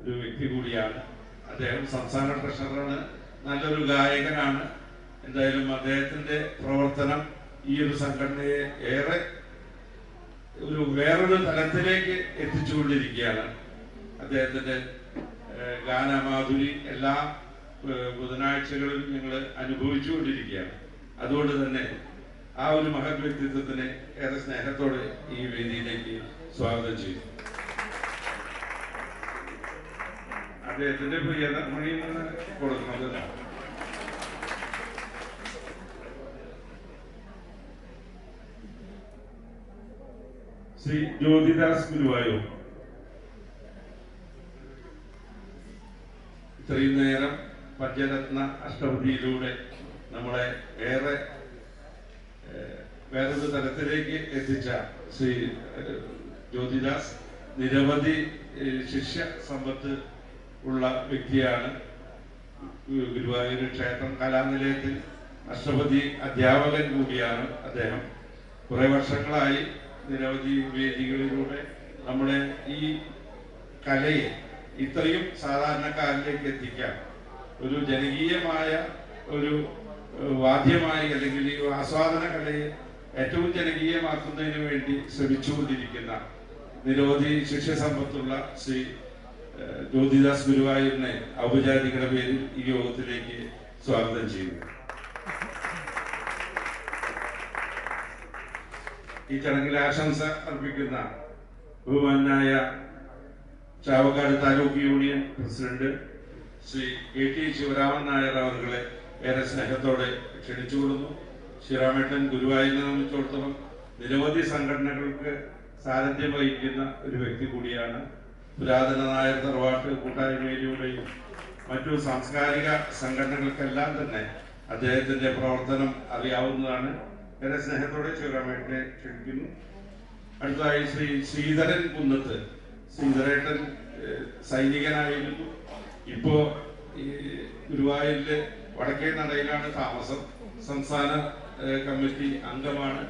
ഒരു വ്യക്തി കൂടിയാണ്. അദ്ദേഹം സംസ്ഥാന ട്രഷററാണ്, നല്ലൊരു ഗായകനാണ്. എന്തായാലും അദ്ദേഹത്തിന്റെ പ്രവർത്തനം ഈ ഒരു സംഘടനയെ ഏറെ വേറൊരു തലത്തിലേക്ക് എത്തിച്ചുകൊണ്ടിരിക്കുകയാണ്. അദ്ദേഹത്തിന്റെ ഗാനമാധുരി എല്ലാ ബുധനാഴ്ചകളിലും ഞങ്ങൾ അനുഭവിച്ചുകൊണ്ടിരിക്കുകയാണ്. അതുകൊണ്ട് തന്നെ ആ ഒരു മഹത് വ്യക്തിത്വത്തിനെ ഏറെ സ്നേഹത്തോടെ ഈ വേദിയിലേക്ക് സ്വാഗതം ചെയ്തു. അദ്ദേഹത്തിന്റെ പ്രിയമണിയിൽ നിന്ന് കൊടുക്കുന്നത് ശ്രീ ജ്യോതിദാസ് ഗുരുവായൂർ. ഇത്രയും നേരം പഞ്ചരത്ന അഷ്ടപതിയിലൂടെ നമ്മളെ ഏറെ വേറൊരു തലത്തിലേക്ക് എത്തിച്ച ശ്രീ ജ്യോതിദാസ് നിരവധി ശിഷ്യ സമ്പത്ത് ഉള്ള വ്യക്തിയാണ്. ഗുരുവായൂർ ക്ഷേത്രം കലാനിലയത്തിൽ അഷ്ടപതി അധ്യാപകൻ കൂടിയാണ് അദ്ദേഹം. കുറെ വർഷങ്ങളായി നിരവധി വേദികളിലൂടെ നമ്മുടെ ഈ കലയെ ഇത്രയും സാധാരണക്കാരിലേക്ക് എത്തിക്കാൻ ഒരു ജനകീയമായ ഒരു വാദ്യമായി അല്ലെങ്കിൽ ഈ ആസ്വാദന കലയെ ഏറ്റവും ജനകീയമാക്കുന്നതിന് വേണ്ടി ശ്രമിച്ചുകൊണ്ടിരിക്കുന്ന നിരവധി ശിഷ്യസമ്പത്തുള്ള ശ്രീ ജ്യോതിദാസ് ഗുരുവായൂരിനെ ഔപചാരികയുടെ പേരിൽ ഈ യോഗത്തിലേക്ക് സ്വാഗതം ചെയ്യുന്നു. ഈ ചടങ്ങിൽ ആശംസ അർപ്പിക്കുന്ന ബഹുമാനായ Chavakkad taluk union president Shri KT Sivaraman Nair അവരുടെ ഏറെ സ്നേഹത്തോടെ ക്ഷണിച്ചുകൊള്ളുന്നു. ശിവരാമേട്ടൻ ഗുരുവായൂരിനെ സംബന്ധിച്ചിടത്തോളം നിരവധി സംഘടനകൾക്ക് സാരഥ്യം വഹിക്കുന്ന ഒരു വ്യക്തി കൂടിയാണ്. പുരാതന നായർ തറവാട്ട് കൂട്ടായ്മയിലൂടെയും മറ്റു സാംസ്കാരിക സംഘടനകൾക്കെല്ലാം തന്നെ അദ്ദേഹത്തിന്റെ പ്രവർത്തനം അറിയാവുന്നതാണ്. ഏറെ സ്നേഹത്തോടെ ശിവരാമേട്ടനെ ക്ഷണിക്കുന്നു. അടുത്തതായി ശ്രീ ശ്രീധരൻ കുന്നത്ത്. ശ്രീധരേട്ടൻ സൈനികനായിരുന്നു. ഇപ്പോ ഈ ഗുരുവായൂരിലെ വടക്കേ നടയിലാണ് താമസം. സംസ്ഥാന കമ്മിറ്റി അംഗമാണ്.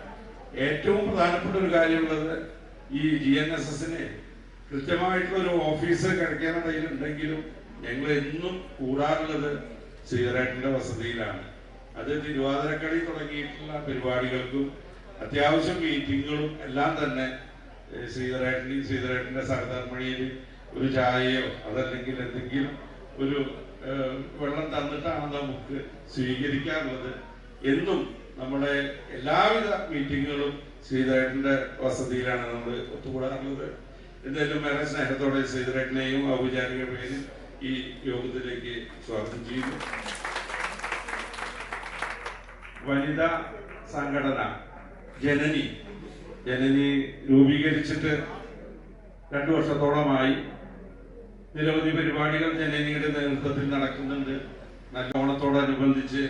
ഏറ്റവും പ്രധാനപ്പെട്ട ഒരു കാര്യമുള്ളത് ഈ GNSSന് കൃത്യമായിട്ടുള്ള ഒരു ഓഫീസ് കിഴക്കേനടയിൽ ഉണ്ടെങ്കിലും ഞങ്ങൾ എന്നും കൂടാറുള്ളത് ശ്രീധരേട്ടന്റെ വസതിയിലാണ്. അത് തിരുവാതിരക്കളി തുടങ്ങിയിട്ടുള്ള പരിപാടികൾക്കും അത്യാവശ്യം മീറ്റിങ്ങുകളും എല്ലാം തന്നെ ശ്രീധരേട്ടന്റെ സഹധർമ്മിണിയിൽ ഒരു ചായയോ അതല്ലെങ്കിൽ എന്തെങ്കിലും ഒരു വെള്ളം തന്നിട്ടാണ് നമുക്ക് സ്വീകരിക്കാറുള്ളത്. എന്നും നമ്മുടെ എല്ലാവിധ മീറ്റിങ്ങുകളും ശ്രീധരേട്ടന്റെ വസതിയിലാണ് നമ്മൾ ഒത്തുകൂടാറുള്ളത്. എന്തായാലും ഏറെ സ്നേഹത്തോടെ ശ്രീധരേട്ടനെയും ഔപചാരിക പേരിൽ ഈ യോഗത്തിലേക്ക് സ്വാഗതം ചെയ്യുന്നു. വനിതാ സംഘടന ജനനി രൂപീകരിച്ചിട്ട് 2 വർഷത്തോളമായി. നിരവധി പരിപാടികൾ ജനനിയുടെ നേതൃത്വത്തിൽ നടക്കുന്നുണ്ട്. നല്ല ഓണത്തോടനുബന്ധിച്ച്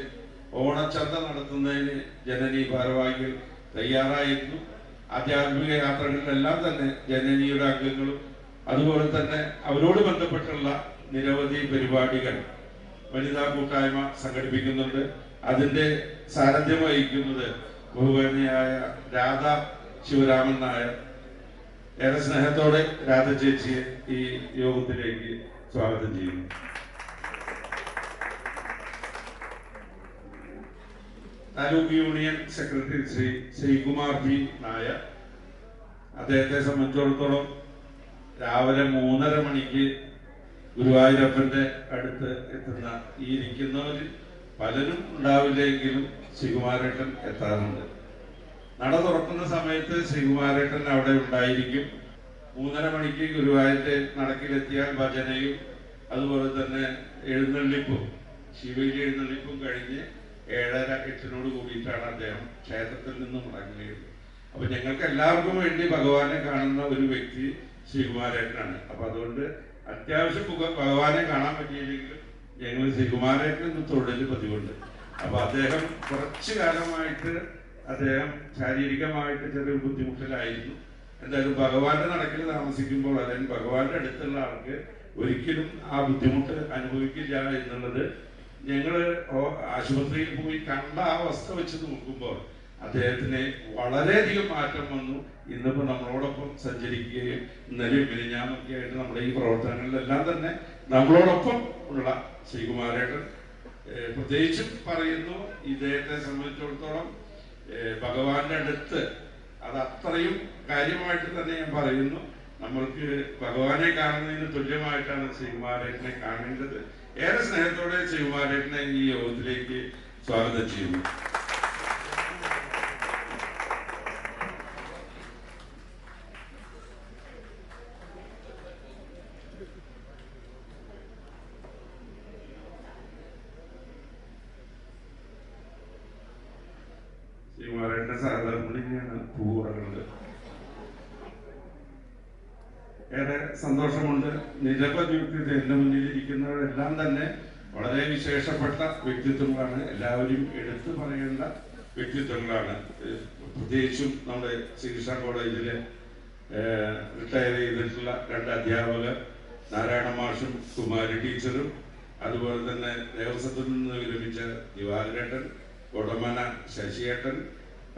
ഓണച്ചന്ത നടത്തുന്നതിന് ജനനി ഭാരവാഹികൾ തയ്യാറായിരുന്നു. ആധ്യാത്മിക യാത്രകളിലെല്ലാം തന്നെ ജനനിയുടെ അംഗങ്ങളും അതുപോലെ തന്നെ അവരോട് ബന്ധപ്പെട്ടുള്ള നിരവധി പരിപാടികൾ വനിതാ കൂട്ടായ്മ സംഘടിപ്പിക്കുന്നുണ്ട്. അതിന്റെ സാരഥ്യം വഹിക്കുന്നത് ബഹുമാന്യയായ രാധ ശിവരാമൻ നായർ. ഏറെ സ്നേഹത്തോടെ രാധ ചേച്ചിയെ ഈ യോഗത്തിലേക്ക് സ്വാഗതം ചെയ്യുന്നു. Taluk union secretary Shri Sreekumar P. Nair. അദ്ദേഹത്തെ സംബന്ധിച്ചിടത്തോളം രാവിലെ 3:30 മണിക്ക് ഗുരുവായൂരപ്പന്റെ അടുത്ത് എത്തുന്ന ഈ ഇരിക്കുന്നവരിൽ പലരും ഉണ്ടാവില്ലെങ്കിലും ശ്രീകുമാരേട്ടൻ എത്താറുണ്ട്. നട തുറക്കുന്ന സമയത്ത് ശ്രീകുമാരേട്ടൻ അവിടെ ഉണ്ടായിരിക്കും. 3:30 മണിക്ക് ഗുരുവായൂരിന്റെ നടക്കിലെത്തിയാൽ ഭജനയും അതുപോലെ തന്നെ എഴുന്നള്ളിപ്പും ശിവലി എഴുന്നള്ളിപ്പും കഴിഞ്ഞ് 7:30-8 കൂടിയിട്ടാണ് അദ്ദേഹം ക്ഷേത്രത്തിൽ നിന്നും മടങ്ങുകയുള്ളൂ. അപ്പൊ ഞങ്ങൾക്ക് എല്ലാവർക്കും വേണ്ടി ഭഗവാനെ കാണുന്ന ഒരു വ്യക്തി ശ്രീകുമാരേട്ടനാണ്. അപ്പൊ അതുകൊണ്ട് അത്യാവശ്യം ഭഗവാനെ കാണാൻ പറ്റിയില്ലെങ്കിലും ഞങ്ങൾ ശ്രീകുമാരേട്ടൻ തൊഴിൽ പതിവുണ്ട്. അപ്പൊ അദ്ദേഹം കുറച്ചു കാലമായിട്ട് അദ്ദേഹം ശാരീരികമായിട്ട് ചെറിയൊരു ബുദ്ധിമുട്ടിലായിരുന്നു. എന്തായാലും ഭഗവാന്റെ നടക്കിൽ താമസിക്കുമ്പോൾ അല്ലെങ്കിൽ ഭഗവാന്റെ അടുത്തുള്ള ആൾക്ക് ഒരിക്കലും ആ ബുദ്ധിമുട്ട് അനുഭവിക്കില്ല എന്നുള്ളത് ഞങ്ങൾ ആശുപത്രിയിൽ പോയി കണ്ട ആ അവസ്ഥ വെച്ച് നോക്കുമ്പോൾ അദ്ദേഹത്തിന് വളരെയധികം മാറ്റം വന്നു. ഇന്നിപ്പോൾ നമ്മളോടൊപ്പം സഞ്ചരിക്കുകയും ഇന്നലെയും മിനിഞ്ഞാന്നൊക്കെ ആയിട്ട് നമ്മുടെ ഈ പ്രവർത്തനങ്ങളിലെല്ലാം തന്നെ നമ്മളോടൊപ്പം ഉള്ള ശ്രീകുമാരേട്ടൻ പ്രത്യേകിച്ചും പറയുന്നു, ഇദ്ദേഹത്തെ സംബന്ധിച്ചിടത്തോളം ഭഗവാന്റെ അടുത്ത് അത് അത്രയും കാര്യമായിട്ട് തന്നെ ഞാൻ പറയുന്നു. നമ്മൾക്ക് ഭഗവാനെ കാണുന്നതിന് തുല്യമായിട്ടാണ് ശ്രീകുമാരേട്ടനെ കാണേണ്ടത്. ഏറെ സ്നേഹത്തോടെ ശ്രീകുമാരേട്ടനെ ഈ യോഗത്തിലേക്ക് സ്വാഗതം ചെയ്യുന്നു. ശ്രീകുമാരേട്ടന്റെ സഹധർമ്മിണിയാണ് പൂവുറകളുണ്ട്. ഏറെ സന്തോഷമുണ്ട്. നിരവധി വ്യക്തിത്വം എൻ്റെ മുന്നിലിരിക്കുന്നവരെല്ലാം തന്നെ വളരെ വിശേഷപ്പെട്ട വ്യക്തിത്വങ്ങളാണ്. എല്ലാവരും എടുത്തു പറയേണ്ട വ്യക്തിത്വങ്ങളാണ്. പ്രത്യേകിച്ചും നമ്മുടെ ശ്രീകൃഷ്ണ കോളേജിലെ റിട്ടയർ ചെയ്തിട്ടുള്ള 2 അധ്യാപകർ, നാരായണ മാഷും കുമാരി ടീച്ചറും, അതുപോലെ തന്നെ ദേവസ്വത്തിൽ നിന്ന് വിരമിച്ച ദിവാകരേട്ടൻ, കൊടമന ശശിയേട്ടൻ,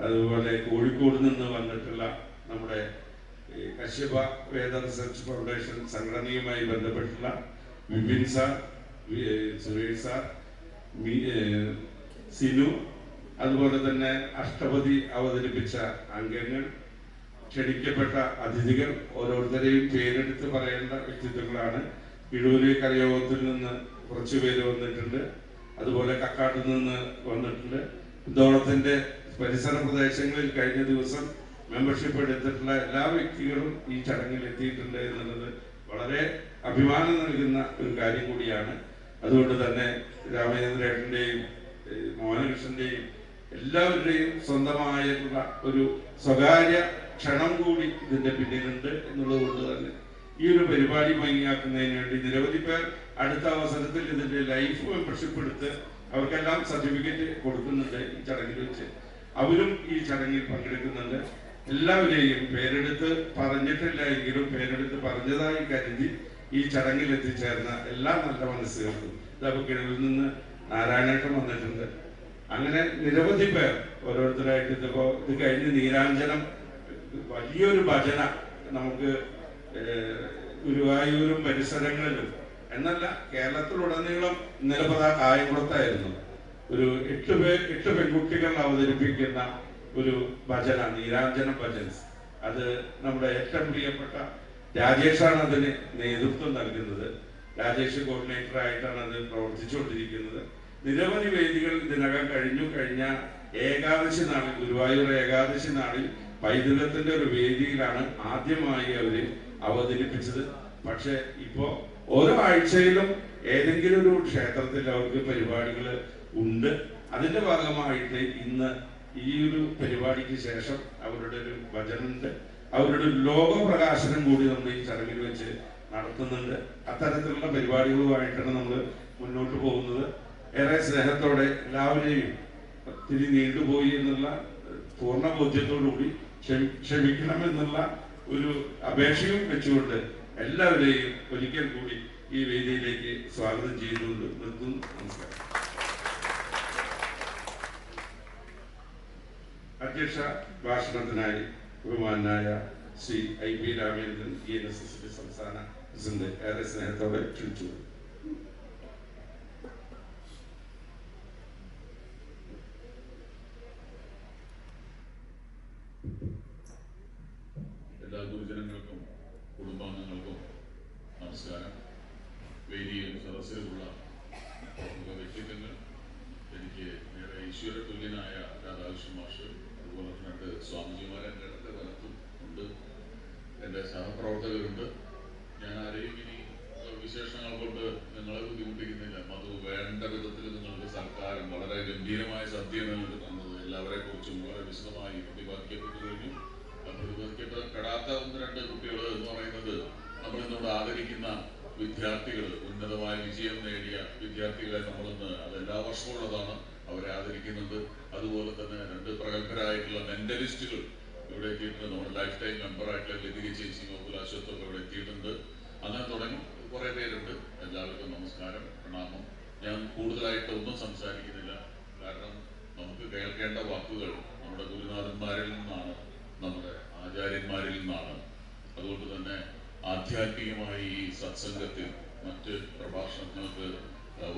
അതുപോലെ കോഴിക്കോട് നിന്ന് വന്നിട്ടുള്ള നമ്മുടെ കശ്യപ വേദ റിസർച്ച് ഫൗണ്ടേഷൻ സംഘടനയുമായി ബന്ധപ്പെട്ടുള്ള വിപിൻ സാർ, സുരേഷ് സാർ, സിനു, അതുപോലെ തന്നെ അഷ്ടപതി അവതരിപ്പിച്ച അംഗങ്ങൾ, ക്ഷണിക്കപ്പെട്ട അതിഥികൾ, ഓരോരുത്തരെയും പേരെടുത്ത് പറയേണ്ട വ്യക്തിത്വങ്ങളാണ്. ഇടൂര് കരയോഗത്തിൽ നിന്ന് കുറച്ച് പേര് വന്നിട്ടുണ്ട്. അതുപോലെ കക്കാട്ടിൽ നിന്ന് വന്നിട്ടുണ്ട്. ഇതോളത്തിന്റെ പരിസര പ്രദേശങ്ങളിൽ കഴിഞ്ഞ ദിവസം മെമ്പർഷിപ്പ് എടുത്തിട്ടുള്ള എല്ലാ വ്യക്തികളും ഈ ചടങ്ങിൽ എത്തിയിട്ടുണ്ട് എന്നുള്ളത് വളരെ അഭിമാനം നൽകുന്ന ഒരു കാര്യം കൂടിയാണ്. അതുകൊണ്ട് തന്നെ രാമചന്ദ്രേട്ടൻ്റെയും മോഹനകൃഷ്ണന്റെയും എല്ലാവരുടെയും സ്വന്തമായിട്ടുള്ള ഒരു സ്വകാര്യ ക്ഷണം കൂടി ഇതിന്റെ പിന്നിലുണ്ട് എന്നുള്ളത് കൊണ്ട് തന്നെ ഈ ഒരു പരിപാടി ഭംഗിയാക്കുന്നതിന് വേണ്ടി നിരവധി പേർ അടുത്ത അവസരത്തിൽ ഇതിന്റെ ലൈഫ് മെമ്പർഷിപ്പ് എടുത്ത് അവർക്കെല്ലാം സർട്ടിഫിക്കറ്റ് കൊടുക്കുന്നുണ്ട്. ഈ ചടങ്ങിൽ വെച്ച് അവരും ഈ ചടങ്ങിൽ പങ്കെടുക്കുന്നുണ്ട്. എല്ലാവരെയും പേരെടുത്ത് പറഞ്ഞിട്ടില്ല എങ്കിലും പേരെടുത്ത് പറഞ്ഞതായി കരുതി ഈ ചടങ്ങിൽ എത്തിച്ചേർന്ന എല്ലാ നല്ല മനസ്സുകൾക്കും, കിഴവിൽ നിന്ന് നാരായണേട്ടൻ വന്നിട്ടുണ്ട്. അങ്ങനെ നിരവധി പേർ ഓരോരുത്തരായിട്ട് ഇത് കഴിഞ്ഞ് നീരാഞ്ജനം വലിയൊരു ഭജന നമുക്ക് ഗുരുവായൂരും പരിസരങ്ങളിലും എന്നല്ല കേരളത്തിലുടനീളം ഇന്നലെ കായംകുളത്തായിരുന്നു ഒരു 8 പെൺകുട്ടികൾ അവതരിപ്പിക്കുന്ന ഒരു ഭജന, നീരാഞ്ജനം ഭജൻസ്. അത് നമ്മുടെ ഏറ്റവും പ്രിയപ്പെട്ട രാജേഷാണ് അതിന് നേതൃത്വം നൽകുന്നത്. രാജേഷ് കോർഡിനേറ്റർ ആയിട്ടാണ് അത് പ്രവർത്തിച്ചുകൊണ്ടിരിക്കുന്നത്. നിരവധി വേദികൾ ഇതിനകം കഴിഞ്ഞ ഏകാദശി നാളിൽ, ഗുരുവായൂർ ഏകാദശി നാളിൽ പൈതൃകത്തിന്റെ ഒരു വേദിയിലാണ് ആദ്യമായി അവര് അവതരിപ്പിച്ചത്. പക്ഷെ ഇപ്പോ ഓരോ ആഴ്ചയിലും ഏതെങ്കിലും ഒരു ക്ഷേത്രത്തിൽ അവർക്ക് പരിപാടികൾ ഉണ്ട്. അതിന്റെ ഭാഗമായിട്ട് ഇന്ന് ഈ ഒരു പരിപാടിക്ക് ശേഷം അവരുടെ ഒരു ഭജനുണ്ട്, അവരുടെ ലോക പ്രകാശനം കൂടി നമ്മൾ ഈ ചടങ്ങിൽ വെച്ച് നടത്തുന്നുണ്ട്. അത്തരത്തിലുള്ള പരിപാടികളുമായിട്ടാണ് നമ്മൾ മുന്നോട്ട് പോകുന്നത്. ഏറെ സ്നേഹത്തോടെ എല്ലാവരെയും ഒത്തിരി നീണ്ടുപോയി എന്നുള്ള പൂർണ്ണ ബോധ്യത്തോടുകൂടി ക്ഷമിക്കണമെന്നുള്ള ഒരു അപേക്ഷയും വെച്ചുകൊണ്ട് എല്ലാവരെയും ഒരിക്കൽ കൂടി ഈ വേദിയിലേക്ക് സ്വാഗതം ചെയ്തുകൊണ്ട് നിർത്തുന്നു. നമസ്കാരം. അധ്യക്ഷ ഭാഷണത്തിനായി ബഹുമാനായ ശ്രീ IP രാമേന്ദ്രൻ, ENSS സംസ്ഥാന പ്രസിഡന്റ്, ഏറെ സ്നേഹത്തോടെ ക്ഷണിച്ചു. എല്ലാ ഗുരുജനങ്ങൾക്കും കുടുംബാംഗങ്ങൾക്കും നമസ്കാരം. വേദിയിലും സദസ്സിലുമുള്ള പ്രമുഖ വ്യക്തിത്വങ്ങൾ, എനിക്ക് ഏറെ ഈശ്വര തുല്യനായ രാധാകൃഷ്ണൻ മാഷ്, അതുപോലെ തന്നെ സ്വാമിജിമാരെ എൻ്റെ അടുത്ത കാലത്തും ഉണ്ട്, എൻ്റെ സഹപ്രവർത്തകരുണ്ട്. ഞാൻ ആരെയും ഇനി വിശേഷങ്ങൾ കൊണ്ട് നിങ്ങളെ ബുദ്ധിമുട്ടിക്കുന്നില്ല. അത് വേണ്ട വിധത്തിൽ നിങ്ങൾക്ക് സർക്കാരും വളരെ ഗംഭീരമായ സദ്യയാണ് നിങ്ങൾക്ക് തന്നത്. എല്ലാവരെ കുറിച്ചും വളരെ വിശദമായി പ്രതിപാദിക്കപ്പെട്ടു കഴിഞ്ഞു. പ്രതിപാദിക്കപ്പെടാത്ത 1-2 കുട്ടികൾ എന്ന് പറയുന്നത് നമ്മൾ ഇന്നോട് ആദരിക്കുന്ന വിദ്യാർത്ഥികൾ, ഉന്നതമായ വിജയം നേടിയ വിദ്യാർത്ഥികളെ നമ്മളിന്ന് അത് എല്ലാ വർഷവും ഉള്ളതാണ്, അവരെ ആദരിക്കുന്നുണ്ട്. അതുപോലെ തന്നെ 2 പ്രഗത്ഭരായിട്ടുള്ള മെന്റലിസ്റ്റുകൾ ഇവിടെ എത്തിയിട്ടുണ്ട്. നമ്മുടെ ലൈഫ് ടൈം മെമ്പറായിട്ടുള്ള ലതിക ചേച്ചി, ഗോകുൽ അശ്വത്തൊക്കെ ഇവിടെ എത്തിയിട്ടുണ്ട്. അങ്ങനെ തുടങ്ങി കുറെ പേരുണ്ട്. എല്ലാവർക്കും നമസ്കാരം, പ്രണാമം. ഞാൻ കൂടുതലായിട്ട് ഒന്നും സംസാരിക്കുന്നില്ല. കാരണം നമുക്ക് കേൾക്കേണ്ട വാക്കുകൾ നമ്മുടെ ഗുരുനാഥന്മാരിൽ നിന്നാണ്, നമ്മുടെ ആചാര്യന്മാരിൽ നിന്നാണ്. അതുകൊണ്ട് തന്നെ ആധ്യാത്മികമായി ഈ സത്സംഗത്തിൽ മറ്റ് പ്രഭാഷണങ്ങൾക്ക്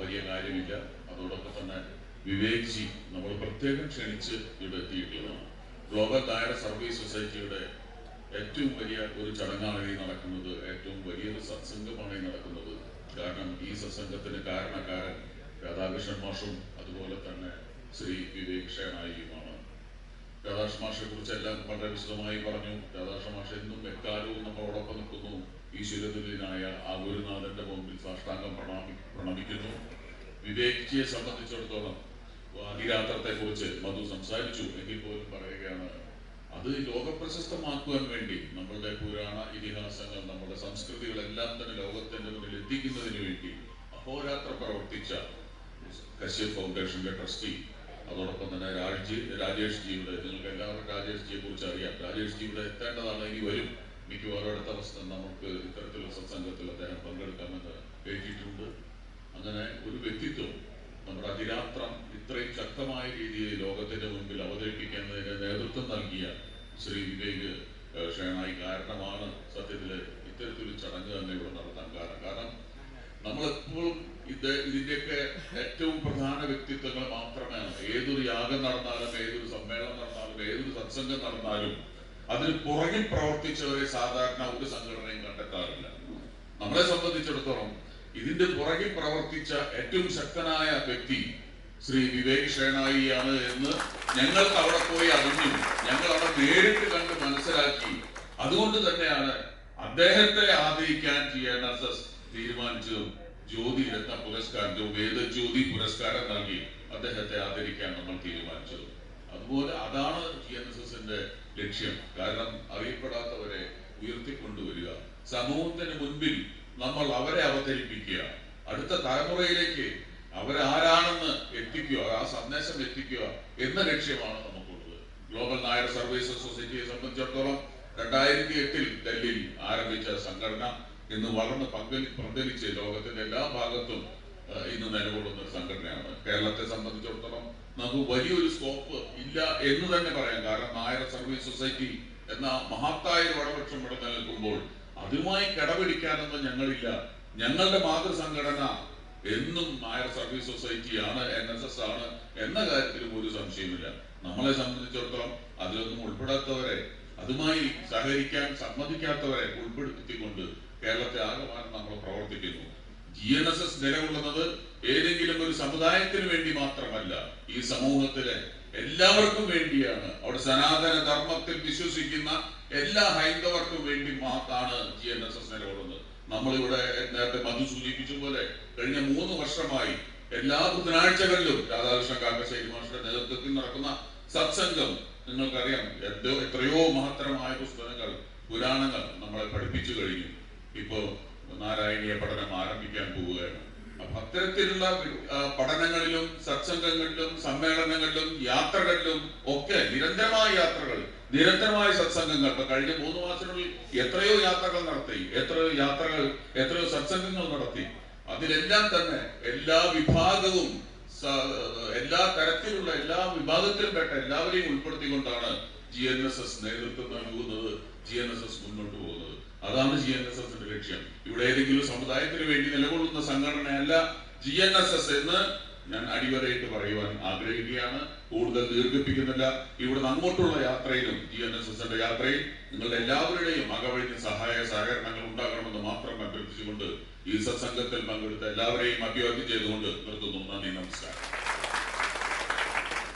വലിയ കാര്യമില്ല. അതോടൊപ്പം തന്നെ വിവേക് ജി നമ്മൾ പ്രത്യേകം ക്ഷണിച്ച് ഇവിടെ എത്തിയിട്ടുള്ളതാണ്. ഗ്ലോബൽ നായർ സർവീസ് സൊസൈറ്റിയുടെ ഏറ്റവും വലിയ ഒരു ചടങ്ങാണ് ഈ നടക്കുന്നത്. ഏറ്റവും വലിയൊരു സത്സംഗമാണ് ഈ നടക്കുന്നത്. കാരണം ഈ സത്സംഗത്തിന് കാരണക്കാരൻ രാധാകൃഷ്ണൻ മാഷും അതുപോലെ തന്നെ ശ്രീ വിവേക് ഷേണായിയുമാണ്. രാധാകൃഷ്ണ മാഷെ കുറിച്ചെല്ലാം വളരെ വിശദമായി പറഞ്ഞു. രാധാകൃഷ്ണ മാഷ് എന്നും എക്കാലവും നമ്മളോടൊപ്പം നിൽക്കുന്നു. ഈശ്വരതുല്യനായ ആ ഗുരുനാഥന്റെ മുമ്പിൽ സാഷ്ടാംഗം പ്രണമിക്കുന്നു. വിവേക് ജിയെ സംബന്ധിച്ചിടത്തോളം അതിരാത്രത്തെ കുറിച്ച് മധു സംസാരിച്ചു എങ്കിൽ പോലും പറയുകയാണ്, അത് ലോകപ്രശസ്തമാക്കുവാൻ വേണ്ടി നമ്മളുടെ പുരാണ ഇതിഹാസങ്ങൾ, നമ്മുടെ സംസ്കൃതികളെല്ലാം തന്നെ ലോകത്തിന്റെ മുന്നിൽ എത്തിക്കുന്നതിന് വേണ്ടി അഹോരാത്രം പ്രവർത്തിച്ച കശ്യപ് ഫൗണ്ടേഷന്റെ ട്രസ്റ്റി, അതോടൊപ്പം തന്നെ രാജേഷ് ജിയുടെ, നിങ്ങൾക്ക് എല്ലാവർക്കും രാജേഷ് ജിയെ കുറിച്ച് അറിയാം. രാജേഷ് ജിയുടെ എത്തേണ്ടതാണ്, ഇനി വരും. മിക്കവാറും അടുത്ത അവസ്ഥ നമുക്ക് ഇത്തരത്തിലുള്ള സത്സംഗത്തിൽ അദ്ദേഹം പങ്കെടുക്കാമെന്ന് ഏറ്റിട്ടുണ്ട്. അങ്ങനെ ഒരു വ്യക്തിത്വം നമ്മുടെ അതിരാത്രം ഇത്രയും ശക്തമായ രീതിയിൽ ലോകത്തിന്റെ മുൻപിൽ അവതരിപ്പിക്കുന്നതിന് നേതൃത്വം നൽകിയ ശ്രീ വിവേക് ഷേണായി കാരണമാണ് സത്യത്തില് ഇത്തരത്തിലൊരു ചടങ്ങ് തന്നെ ഇവിടെ നടത്താൻ കാരണം നമ്മളെപ്പോഴും ഇതിന്റെയൊക്കെ ഏറ്റവും പ്രധാന വ്യക്തിത്വങ്ങൾ മാത്രമാണ്. ഏതൊരു യാഗം നടന്നാലും, ഏതൊരു സമ്മേളനം നടന്നാലും, ഏതൊരു സത്സംഗം നടന്നാലും അതിന് പുറകിൽ പ്രവർത്തിച്ചവരെ സാധാരണ ഒരു സംഘടനയും കണ്ടെത്താറില്ല. നമ്മളെ സംബന്ധിച്ചിടത്തോളം ഇതിന്റെ പുറകിൽ പ്രവർത്തിച്ച ഏറ്റവും ശക്തനായ വ്യക്തി ശ്രീ വിവേക് ഷേണായിയാണ് എന്ന് ഞങ്ങൾക്ക് അവിടെ പോയി അറിഞ്ഞു. ഞങ്ങൾ അവിടെ നേരിട്ട് കണ്ട് മനസ്സിലാക്കി. അതുകൊണ്ട് തന്നെയാണ് അദ്ദേഹത്തെ ആദരിക്കാൻ GNSS തീരുമാനിച്ചതും ജ്യോതി രത്ന പുരസ്കാരം, വേദജ്യോതി പുരസ്കാരം നൽകി അദ്ദേഹത്തെ ആദരിക്കാൻ നമ്മൾ തീരുമാനിച്ചതും. അതുപോലെ അതാണ് GNSSന്റെ ലക്ഷ്യം. കാരണം അറിയപ്പെടാത്തവരെ ഉയർത്തിക്കൊണ്ടുവരിക, സമൂഹത്തിന് മുൻപിൽ നമ്മൾ അവരെ അവതരിപ്പിക്കുക, അടുത്ത തലമുറയിലേക്ക് അവരാരാണെന്ന് എത്തിക്കുക, ആ സന്ദേശം എത്തിക്കുക എന്ന ലക്ഷ്യമാണ് നമുക്കുള്ളത്. ഗ്ലോബൽ നായർ സർവീസ് സൊസൈറ്റിയെ സംബന്ധിച്ചിടത്തോളം 2008 ഡൽഹിയിൽ ആരംഭിച്ച സംഘടന ഇന്ന് വളർന്ന് പന്തലിച്ച് ലോകത്തിന്റെ എല്ലാ ഭാഗത്തും ഇന്ന് നിലകൊള്ളുന്ന സംഘടനയാണ്. കേരളത്തെ സംബന്ധിച്ചിടത്തോളം നമുക്ക് വലിയൊരു സ്കോപ്പ് ഇല്ല എന്ന് തന്നെ പറയാം. കാരണം നായർ സർവീസ് സൊസൈറ്റി എന്ന മഹത്തായ ഒരു വടവൃക്ഷം ഇവിടെ നിലനിൽക്കുമ്പോൾ അതുമായി കിടപിടിക്കാനൊന്നും ഞങ്ങളില്ല. ഞങ്ങളുടെ മാതൃസംഘടന എന്നും നായർ സർവീസ് സൊസൈറ്റിയാണ്, NSS ആണ് എന്ന കാര്യത്തിലും ഒരു സംശയമില്ല. നമ്മളെ സംബന്ധിച്ചിടത്തോളം അതിലൊന്നും ഉൾപ്പെടാത്തവരെ, അതുമായി സഹകരിക്കാൻ സമ്മതിക്കാത്തവരെ ഉൾപ്പെടുത്തിക്കൊണ്ട് കേരളത്തെ ആകമാനം നമ്മൾ പ്രവർത്തിക്കുന്നു. GNSS നിലകൊള്ളുന്നത് ഏതെങ്കിലും ഒരു സമുദായത്തിന് വേണ്ടി മാത്രമല്ല, ഈ സമൂഹത്തിലെ എല്ലാവർക്കും വേണ്ടിയാണ്. അവിടെ സനാതന ധർമ്മത്തിൽ വിശ്വസിക്കുന്ന എല്ലാ ഹൈന്ദവർക്കും വേണ്ടി മാത്രമാണ് GNSS നിലകൊള്ളുന്നത്. നമ്മളിവിടെ നേരത്തെ മധു സൂചിപ്പിച്ച പോലെ കഴിഞ്ഞ 3 വർഷമായി എല്ലാ ബുധനാഴ്ചകളിലും രാധാകൃഷ്ണ കാക്കശ്ശേരി മാഷയുടെ നേതൃത്വത്തിൽ നടക്കുന്ന സത്സംഗം നിങ്ങൾക്കറിയാം. എത്രയോ മഹത്തരമായ പുസ്തകങ്ങൾ, പുരാണങ്ങൾ നമ്മളെ പഠിപ്പിച്ചു കഴിഞ്ഞു. ഇപ്പോ നാരായണീയ പഠനം ആരംഭിക്കാൻ പോവുകയാണ്. അപ്പൊ അത്തരത്തിലുള്ള പഠനങ്ങളിലും സത്സംഗങ്ങളിലും സമ്മേളനങ്ങളിലും യാത്രകളിലും ഒക്കെ നിരന്തരമായ യാത്രകൾ, നിരന്തരമായ സത്സംഗങ്ങൾ. ഇപ്പൊ കഴിഞ്ഞ 3 മാസത്തിനുള്ളിൽ എത്രയോ യാത്രകൾ നടത്തി, എത്രയോ സത്സംഗങ്ങൾ നടത്തി. അതിലെല്ലാം തന്നെ എല്ലാ വിഭാഗവും, എല്ലാ തരത്തിലുള്ള എല്ലാ വിഭാഗത്തിലും പെട്ട എല്ലാവരെയും ഉൾപ്പെടുത്തിക്കൊണ്ടാണ് GNSS നേതൃത്വം നൽകുന്നത്, GNSS മുന്നോട്ട് പോകുന്നത്. അതാണ് GNSSന്റെ ലക്ഷ്യം. ഇവിടെ ഏതെങ്കിലും സമുദായത്തിന് വേണ്ടി നിലകൊള്ളുന്ന സംഘടനയല്ല GNSS എന്ന് ഞാൻ അടിവരയിട്ട് പറയുവാൻ ആഗ്രഹിക്കുകയാണ്. കൂടുതൽ ദീർഘിപ്പിക്കുന്നില്ല. ഇവിടെ അങ്ങോട്ടുള്ള യാത്രയിലും GNSSന്റെ യാത്രയിൽ നിങ്ങളുടെ എല്ലാവരുടെയും അകവഴിഞ്ഞ സഹായ സഹകരണങ്ങൾ ഉണ്ടാകണമെന്ന് മാത്രം അഭ്യർത്ഥിച്ചുകൊണ്ട് ഈ സത്സംഗത്തിൽ പങ്കെടുത്ത എല്ലാവരെയും അഭിവാദ്യം ചെയ്തുകൊണ്ട് നിർത്തുന്നു. നന്ദി, നമസ്കാരം.